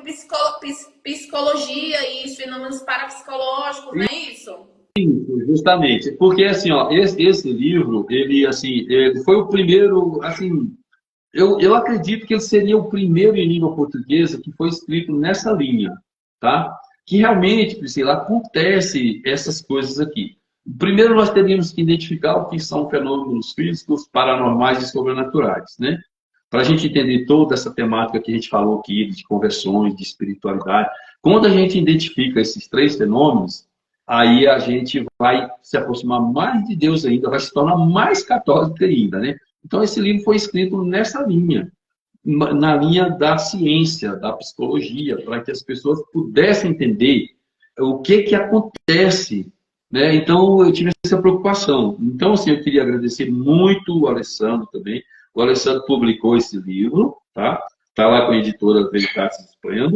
psicologia e os fenômenos parapsicológicos, não é isso? Sim, justamente. Porque, assim, ó, esse livro, ele foi o primeiro, assim... Eu acredito que ele seria o primeiro em língua portuguesa que foi escrito nessa linha, tá? Que realmente, Priscila, acontece essas coisas aqui. Primeiro, nós teríamos que identificar o que são fenômenos físicos, paranormais e sobrenaturais, né? Para a gente entender toda essa temática que a gente falou aqui, de conversões, de espiritualidade. Quando a gente identifica esses três fenômenos, aí a gente vai se aproximar mais de Deus ainda, vai se tornar mais católico ainda, né? Então, esse livro foi escrito nessa linha, na linha da ciência, da psicologia, para que as pessoas pudessem entender o que acontece, né? Então, eu tive essa preocupação. Então, assim, eu queria agradecer muito o Alessandro também. O Alessandro publicou esse livro, tá? Está lá com a editora Veritatis Espanha,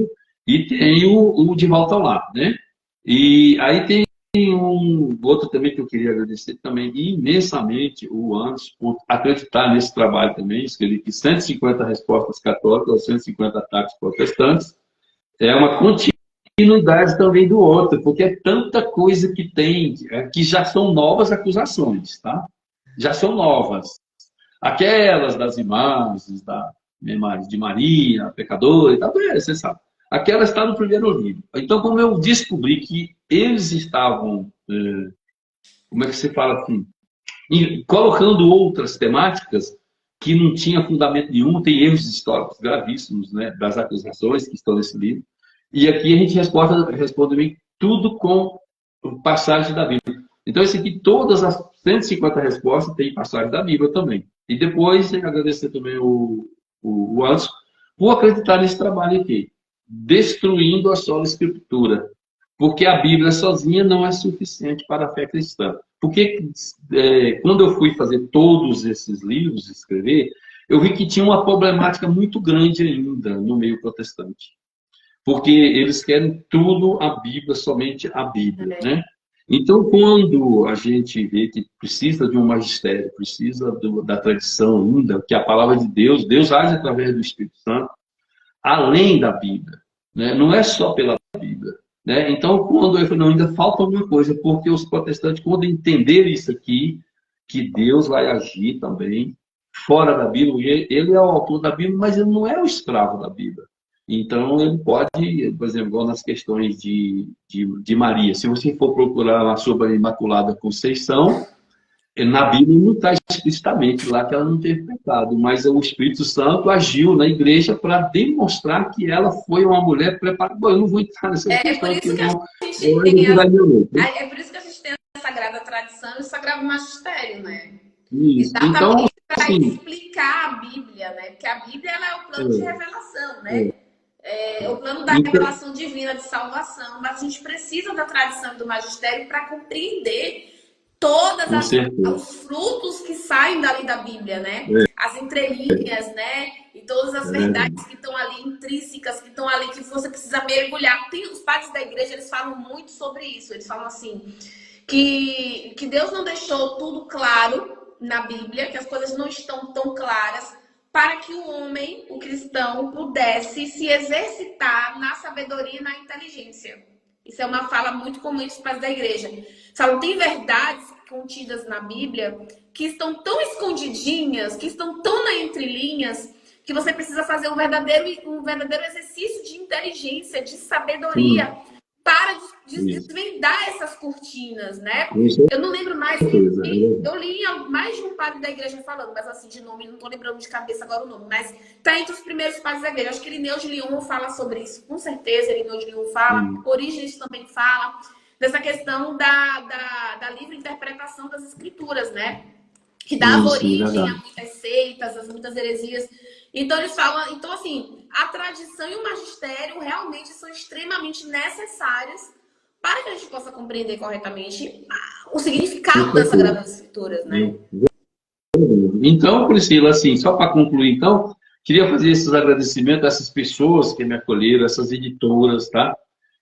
e tem o De Volta ao Lar, né? E aí tem um outro também que eu queria agradecer também imensamente o Anderson por acreditar nesse trabalho também. Escrevi aqui 150 respostas católicas aos 150 ataques protestantes. É uma continuidade também do outro, porque é tanta coisa que tem, que já são novas acusações, tá? Já são novas. Aquelas das imagens, de Maria, pecadora e tal, você sabe. Aquela está no primeiro livro. Então, como eu descobri que eles estavam, como é que se fala assim, colocando outras temáticas, que não tinha fundamento nenhum, tem erros históricos gravíssimos, né, das acusações que estão nesse livro. E aqui a gente responde tudo com passagem da Bíblia. Então, esse aqui, todas as 150 respostas tem passagem da Bíblia também. E depois, agradecer também o Anderson por acreditar nesse trabalho aqui, destruindo a sola escritura. Porque a Bíblia sozinha não é suficiente para a fé cristã. Porque quando eu fui fazer todos esses livros, escrever, eu vi que tinha uma problemática muito grande ainda no meio protestante. Porque eles querem tudo a Bíblia, somente a Bíblia, né? Então, quando a gente vê que precisa de um magistério, precisa da tradição ainda, que a palavra de Deus, Deus age através do Espírito Santo, além da Bíblia, né? Não é só pela Bíblia. Né? Então, quando eu falei, não, ainda falta alguma coisa, porque os protestantes, quando entenderem isso aqui, que Deus vai agir também, fora da Bíblia, ele é o autor da Bíblia, mas ele não é o escravo da Bíblia. Então, ele pode, por exemplo, igual nas questões de Maria, se você for procurar sobre a Imaculada Conceição, na Bíblia não está explicitamente lá que ela não teve pecado, mas o Espírito Santo agiu na igreja para demonstrar que ela foi uma mulher preparada. Bom, eu não vou entrar nessa questão, porque é por isso que a gente tem a Sagrada Tradição e o Sagrado Magistério, né? Isso. Então, para explicar a Bíblia, né? Porque a Bíblia ela é o plano de revelação, né? É o plano da revelação divina de salvação, mas a gente precisa da tradição e do magistério para compreender todos os frutos que saem dali da Bíblia, né? As entrelinhas, né? E todas as verdades que estão ali intrínsecas, que estão ali, que você precisa mergulhar. Os padres da igreja, eles falam muito sobre isso. Eles falam assim, que Deus não deixou tudo claro na Bíblia, que as coisas não estão tão claras, para que o homem, o cristão, pudesse se exercitar na sabedoria e na inteligência. Isso é uma fala muito comum dos pais da igreja. Falam, tem verdades contidas na Bíblia que estão tão escondidinhas, que estão tão na entrelinhas, que você precisa fazer um verdadeiro exercício de inteligência, de sabedoria, para desvendar essas cortinas, né? Eu não lembro mais, eu li mais de um padre da igreja falando, mas assim, de nome, não estou lembrando de cabeça agora o nome, mas está entre os primeiros padres da igreja. Acho que Irineu de Lyon fala sobre isso, com certeza, Irineu de Lyon fala, Orígenes também fala, dessa questão da livre interpretação das escrituras, né? Que dava origem a muitas seitas, a muitas heresias. Então, eles falam... Então, assim, a tradição e o magistério realmente são extremamente necessários para que a gente possa compreender corretamente o significado das Sagradas Escrituras, né? Então, Priscila, assim, só para concluir, então, queria fazer esses agradecimentos a essas pessoas que me acolheram, essas editoras, tá?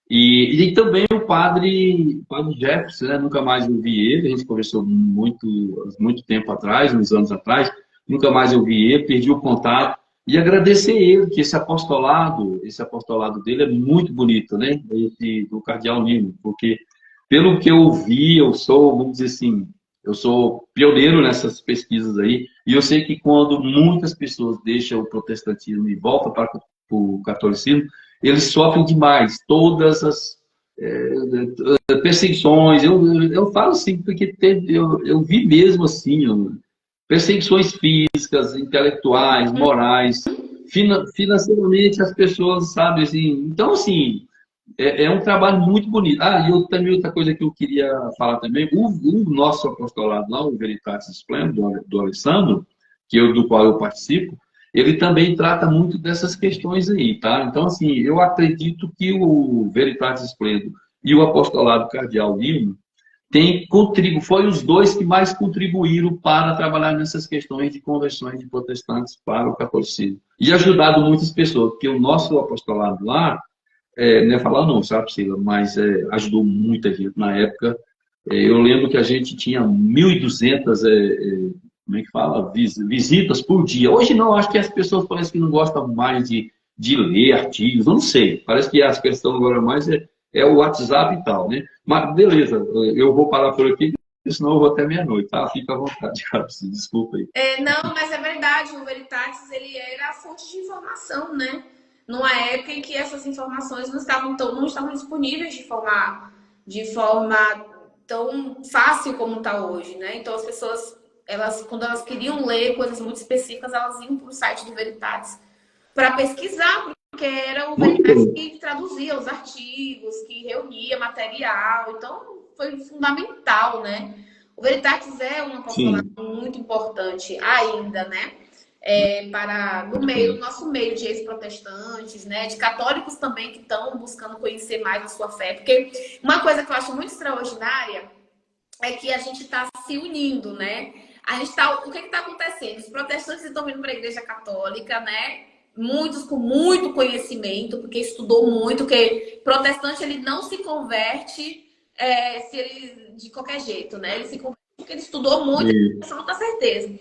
E também o padre Jefferson, né? Nunca mais eu vi ele, a gente conversou muito tempo atrás, uns anos atrás, nunca mais eu vi ele, perdi o contato, e agradecer ele, que esse apostolado dele é muito bonito, né? Do Cardeal Nino, porque pelo que eu vi, eu sou, vamos dizer assim, eu sou pioneiro nessas pesquisas aí, e eu sei que quando muitas pessoas deixam o protestantismo e voltam para o catolicismo, eles sofrem demais, todas as perseguições. Eu falo assim, porque eu vi mesmo assim, perseguições físicas, intelectuais, morais, financeiramente as pessoas, sabe, assim. Então, assim, é um trabalho muito bonito. E também outra coisa que eu queria falar também, o nosso apostolado lá, o Veritatis Splendor, do Alessandro, do qual eu participo, ele também trata muito dessas questões aí, tá? Então, assim, eu acredito que o Veritatis Splendor e o apostolado cardeal Nino foi os dois que mais contribuíram para trabalhar nessas questões de conversões de protestantes para o catolicismo. E ajudado muitas pessoas, porque o nosso apostolado lá, não é falar não, sabe, Priscila, mas ajudou muita gente na época. Eu lembro que a gente tinha 1.200 como é que fala? Visitas por dia. Hoje não, acho que as pessoas parecem que não gostam mais de ler artigos, eu não sei. Parece que as questões agora mais é o WhatsApp e tal, né? Mas beleza, eu vou parar por aqui, senão eu vou até meia-noite, tá? Fica à vontade, cara, desculpa aí. Não, mas é verdade, o Veritatis, ele era a fonte de informação, né? Numa época em que essas informações não estavam disponíveis de forma tão fácil como está hoje, né? Então as pessoas quando elas queriam ler coisas muito específicas, elas iam para o site do Veritatis para pesquisar, porque era o Muito Veritatis bem. que traduzia os artigos, que reunia material. Então, foi fundamental, né? O Veritatis é uma Sim. plataforma muito importante ainda, né? Para no nosso meio de ex-protestantes, né? De católicos também que estão buscando conhecer mais a sua fé. Porque uma coisa que eu acho muito extraordinária é que a gente está se unindo, né? O que está acontecendo? Os protestantes estão vindo para a Igreja Católica, né? Muitos com muito conhecimento, porque estudou muito, porque protestante ele não se converte se ele de qualquer jeito, né? Ele se converte porque ele estudou muito, E, com absoluta certeza.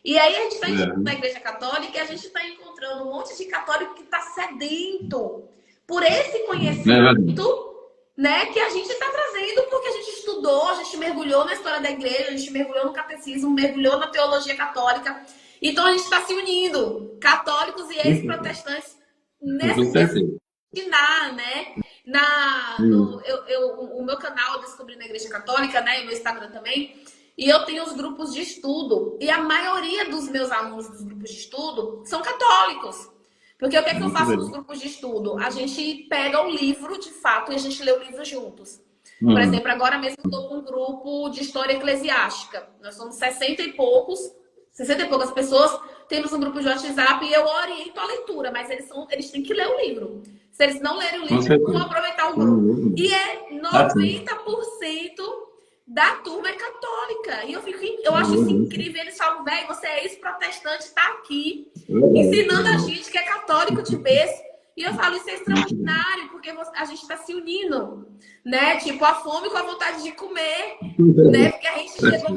E aí a gente está entrando na é, Igreja Católica e a gente está encontrando um monte de católico que está sedento por esse é verdade. conhecimento, né, que a gente está trazendo porque a gente estudou, a gente mergulhou na história da igreja, a gente mergulhou no catecismo, mergulhou na teologia católica. Então a gente está se unindo, católicos e ex-protestantes, Com nesse certeza. ensinar, né? O meu canal eu descobri na Igreja Católica, né? E no Instagram também. E eu tenho os grupos de estudo. E a maioria dos meus alunos dos grupos de estudo são católicos. Porque o que é que eu Muito faço nos bem. grupos de estudo? A gente pega o livro, de fato, e a gente lê o livro juntos. Por Hum, exemplo, agora mesmo eu estou com um grupo de história eclesiástica. Nós somos 60 e poucas pessoas. Temos um grupo de WhatsApp e eu oriento a leitura, mas eles têm que ler o livro. Se eles não lerem o com livro, eles não vão certeza. aproveitar o grupo. Hum. E é Assim. 90% da turma é católica. E eu acho isso Hum. incrível. Eles falam, velho, você é ex-protestante, está aqui Verdade, ensinando a verdade. gente que é católico de berço. E eu falo, isso é Muito bem. extraordinário, porque a gente está se unindo, né? Tipo, a fome com a vontade de comer, né? Porque a gente É chegou com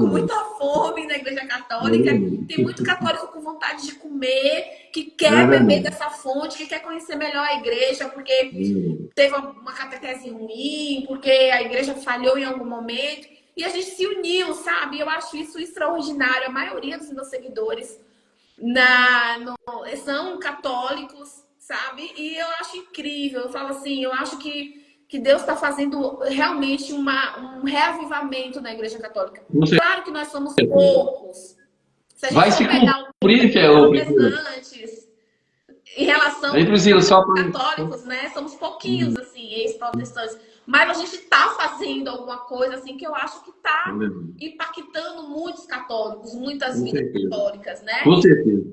verdade. muita fome na Igreja É Católica. Tem muito verdade. católico com vontade de comer, que É quer beber verdade. dessa fonte, que quer conhecer melhor a igreja, porque teve uma catequese ruim, porque a igreja falhou em algum momento. E a gente se uniu, sabe? Eu acho isso extraordinário. A maioria dos meus seguidores são católicos, sabe? E eu acho incrível. Eu falo assim, eu acho que Deus está fazendo realmente um reavivamento na Igreja Católica. Com Claro que nós somos certeza. poucos. Se a gente Vai for se pegar um cumprir, que é o Priscila. protestantes em relação Aí, Priscila, só para. católicos, né? Somos pouquinhos, assim, ex-protestantes. Mas a gente está fazendo alguma coisa, assim, que eu acho que está impactando muitos católicos, muitas Com vidas certeza. católicas, né? Com certeza.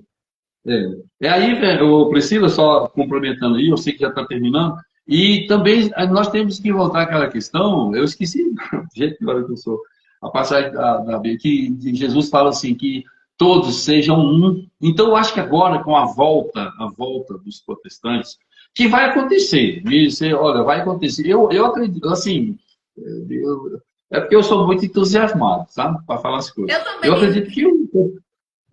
É aí, velho, Priscila, só complementando aí, eu sei que já está terminando, e também nós temos que voltar àquela questão, eu esqueci, do jeito que eu sou, a passagem da Bíblia, que Jesus fala assim, que todos sejam um. Então, eu acho que agora, com a volta dos protestantes, que vai acontecer, olha, vai acontecer. Eu acredito, assim, é porque eu sou muito entusiasmado, sabe, para falar as coisas. Eu Eu também. acredito que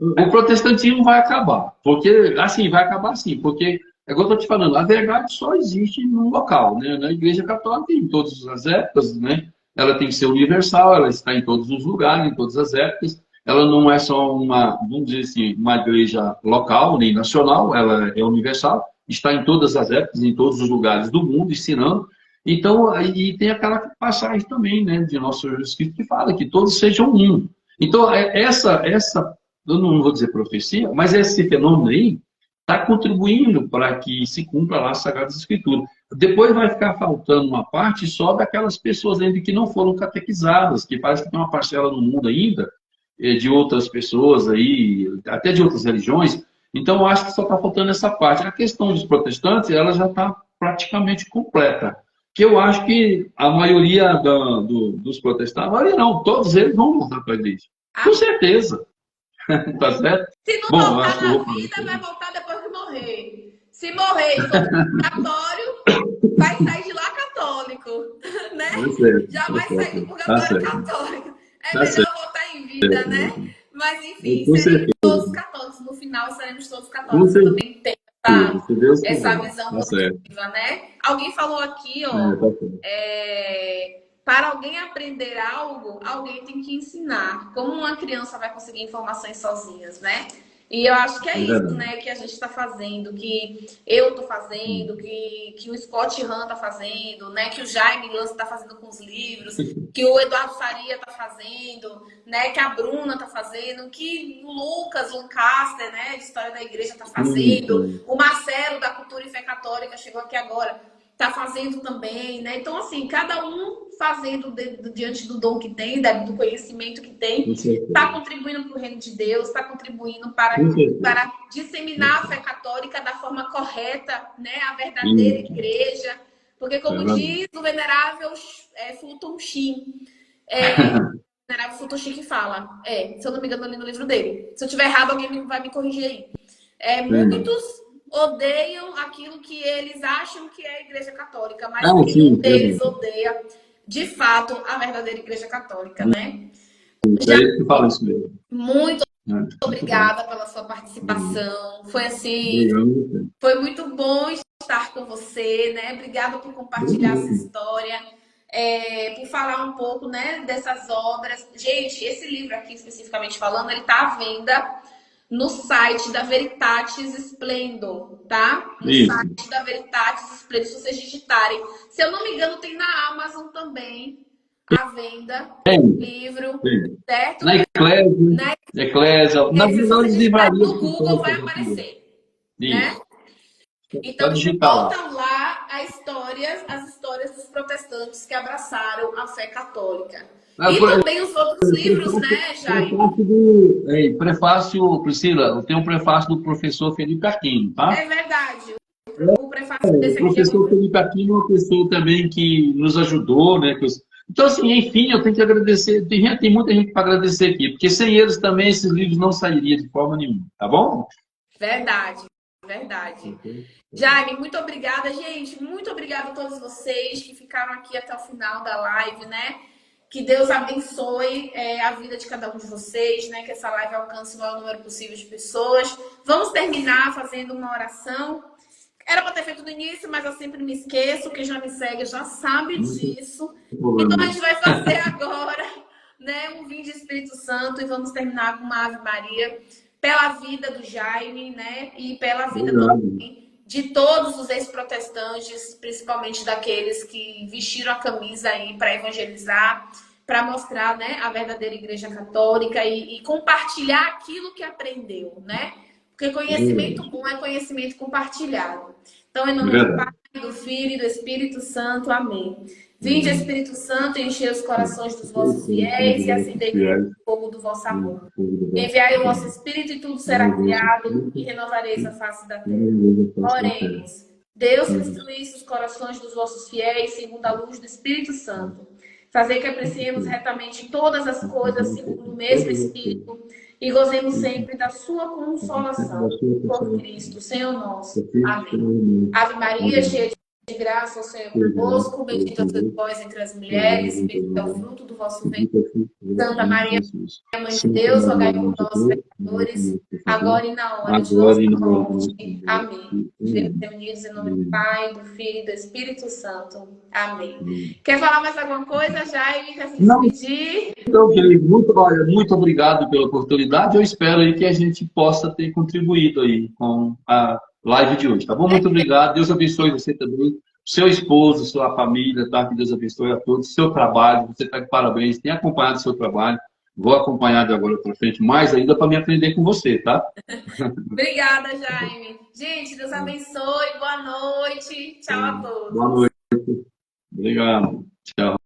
o protestantismo vai acabar. Porque, assim, vai acabar assim. Porque, é igual eu estou te falando, a verdade só existe num local, né? Na Igreja Católica, em todas as épocas, né? Ela tem que ser universal, ela está em todos os lugares, em todas as épocas. Ela não é só uma, vamos dizer assim, uma igreja local, nem nacional, ela é universal, está em todas as épocas, em todos os lugares do mundo, ensinando. Então, aí tem aquela passagem também, né, de nosso Senhor Jesus Cristo, que fala que todos sejam um. Então, essa eu não vou dizer profecia, mas esse fenômeno aí está contribuindo para que se cumpra lá as Sagradas Escrituras. Depois vai ficar faltando uma parte só daquelas pessoas ainda que não foram catequizadas, que parece que tem uma parcela no mundo ainda, de outras pessoas aí, até de outras religiões. Então, eu acho que só está faltando essa parte. A questão dos protestantes, ela já está praticamente completa. Que eu acho que a maioria dos protestantes, a maioria não, todos eles vão voltar para a igreja. Com certeza. Tá certo? Se não Bom, eu voltar acho que eu na vou falar vida, vai isso. voltar depois que morrer. Se morrer e for purgatório, vai sair de lá católico, né? Tá certo, Já vai sair do tá purgatório certo, católico. É tá certo. melhor voltar em vida, né? Mas enfim, Com seremos certeza, todos católicos. No final, seremos todos com católicos. Eu certeza, também tenho essa, se Deus essa quiser. visão Tá certo. positiva, né? Alguém falou aqui, É, ó. tá certo. Para alguém aprender algo, alguém tem que ensinar. Como uma criança vai conseguir informações sozinhas, né? E eu acho que é É isso, verdade. né, que a gente está fazendo, que eu estou fazendo, que o Scott Hahn está fazendo, né, que o Jaime Lance está fazendo com os livros, que o Eduardo Faria está fazendo, né, que a Bruna está fazendo, que o Lucas Lancaster, né, de História da Igreja está fazendo, Isso. o Marcelo da Cultura e Fé Católica chegou aqui agora, está fazendo também, né? Então, assim, cada um fazendo diante do dom que tem, do conhecimento que tem, Com certeza. está contribuindo para o reino de Deus, está contribuindo para, Com certeza. para disseminar a fé católica da forma correta, né? A verdadeira Isso. igreja. Porque, É como verdade. diz o venerável Fulton Sheen, o venerável Fulton Sheen que fala, se eu não me engano, ali no livro dele. Se eu tiver errado, alguém vai me corrigir aí. Sim. Muitos odeiam aquilo que eles acham que é a Igreja Católica, mas Ah, nenhum sim, deles verdade. odeia, de fato, a verdadeira Igreja Católica, né? É ele que fala isso mesmo. Muito É, muito bom. obrigada pela sua participação. Foi assim, Obrigado. foi muito bom estar com você, né? Obrigada por compartilhar essa Obrigado. história, por falar um pouco, né, dessas obras. Gente, esse livro aqui, especificamente falando, ele está à venda no site da Veritatis Splendor, tá? No Isso. site da Veritatis Splendor, se vocês digitarem. Se eu não me engano, tem na Amazon também a venda do Tem, livro, tem. certo? Na Eclésia, Na Eclésia, nas Se você melhores digitar livrarias no que Google, vai possam. aparecer, né? Isso. Só Então, digitar lá. voltam lá as histórias dos protestantes que abraçaram a fé católica. Ah, E também os outros livros, Prefácio, né, Jair? prefácio, Priscila, tem um prefácio do professor Felipe Aquino, tá? É verdade. O prefácio O desse aqui é professor muito. Felipe Aquino é uma pessoa também que nos ajudou, né? Então, assim, enfim, eu tenho que agradecer. Tem muita gente para agradecer aqui, porque sem eles também esses livros não sairiam de forma nenhuma, tá bom? Verdade, verdade. Jaime, muito obrigada, gente. Muito obrigada a todos vocês que ficaram aqui até o final da live, né? Que Deus abençoe a vida de cada um de vocês, né? Que essa live alcance o maior número possível de pessoas. Vamos terminar fazendo uma oração. Era para ter feito no início, mas eu sempre me esqueço. Quem já me segue já sabe Não tem disso. Então a problema. gente vai fazer agora, né? Um Vinde Espírito Santo e vamos terminar com uma Ave Maria pela vida do Jaime, né? E pela vida Obrigado. de todos os ex-protestantes, principalmente daqueles que vestiram a camisa aí para evangelizar, para mostrar, né, a verdadeira Igreja Católica e compartilhar aquilo que aprendeu, né? Porque conhecimento bom é conhecimento compartilhado. Então, em nome do Pai, Verdade. do Filho e do Espírito Santo. Amém. Vinde, Espírito Santo, encher os corações dos vossos fiéis e acendei o fogo do vosso amor. Enviai o vosso Espírito e tudo será criado e renovareis a face da terra. Oremos. Deus que instruísse os corações dos vossos fiéis segundo a luz do Espírito Santo. Fazer que apreciemos retamente todas as coisas segundo o mesmo Espírito e gozemos sempre da sua consolação. Por Cristo, Senhor nosso. Amém. Ave Maria, cheia de graça, o Senhor é convosco. Bendita sois vós entre as mulheres, bendito é o fruto do vosso ventre. Santa Maria, Mãe de Deus, rogai por nós, pecadores, agora e na hora de nossa morte. Amém. Estejamos reunidos em nome do Pai, do Filho e do Espírito Santo. Amém. Quer falar mais alguma coisa, Jaime? Quer se Não, despedir? então, querido, olha, muito obrigado pela oportunidade. Eu espero aí que a gente possa ter contribuído aí com a live de hoje, tá bom? Muito obrigado. Deus abençoe você também, seu esposo, sua família, tá? Que Deus abençoe a todos. Seu trabalho, você está de parabéns, tem acompanhado o seu trabalho. Vou acompanhar de agora para frente mais ainda para me aprender com você, tá? Obrigada, Jaime. Gente, Deus abençoe. Boa noite. Tchau a todos. Boa noite. Obrigado. Tchau.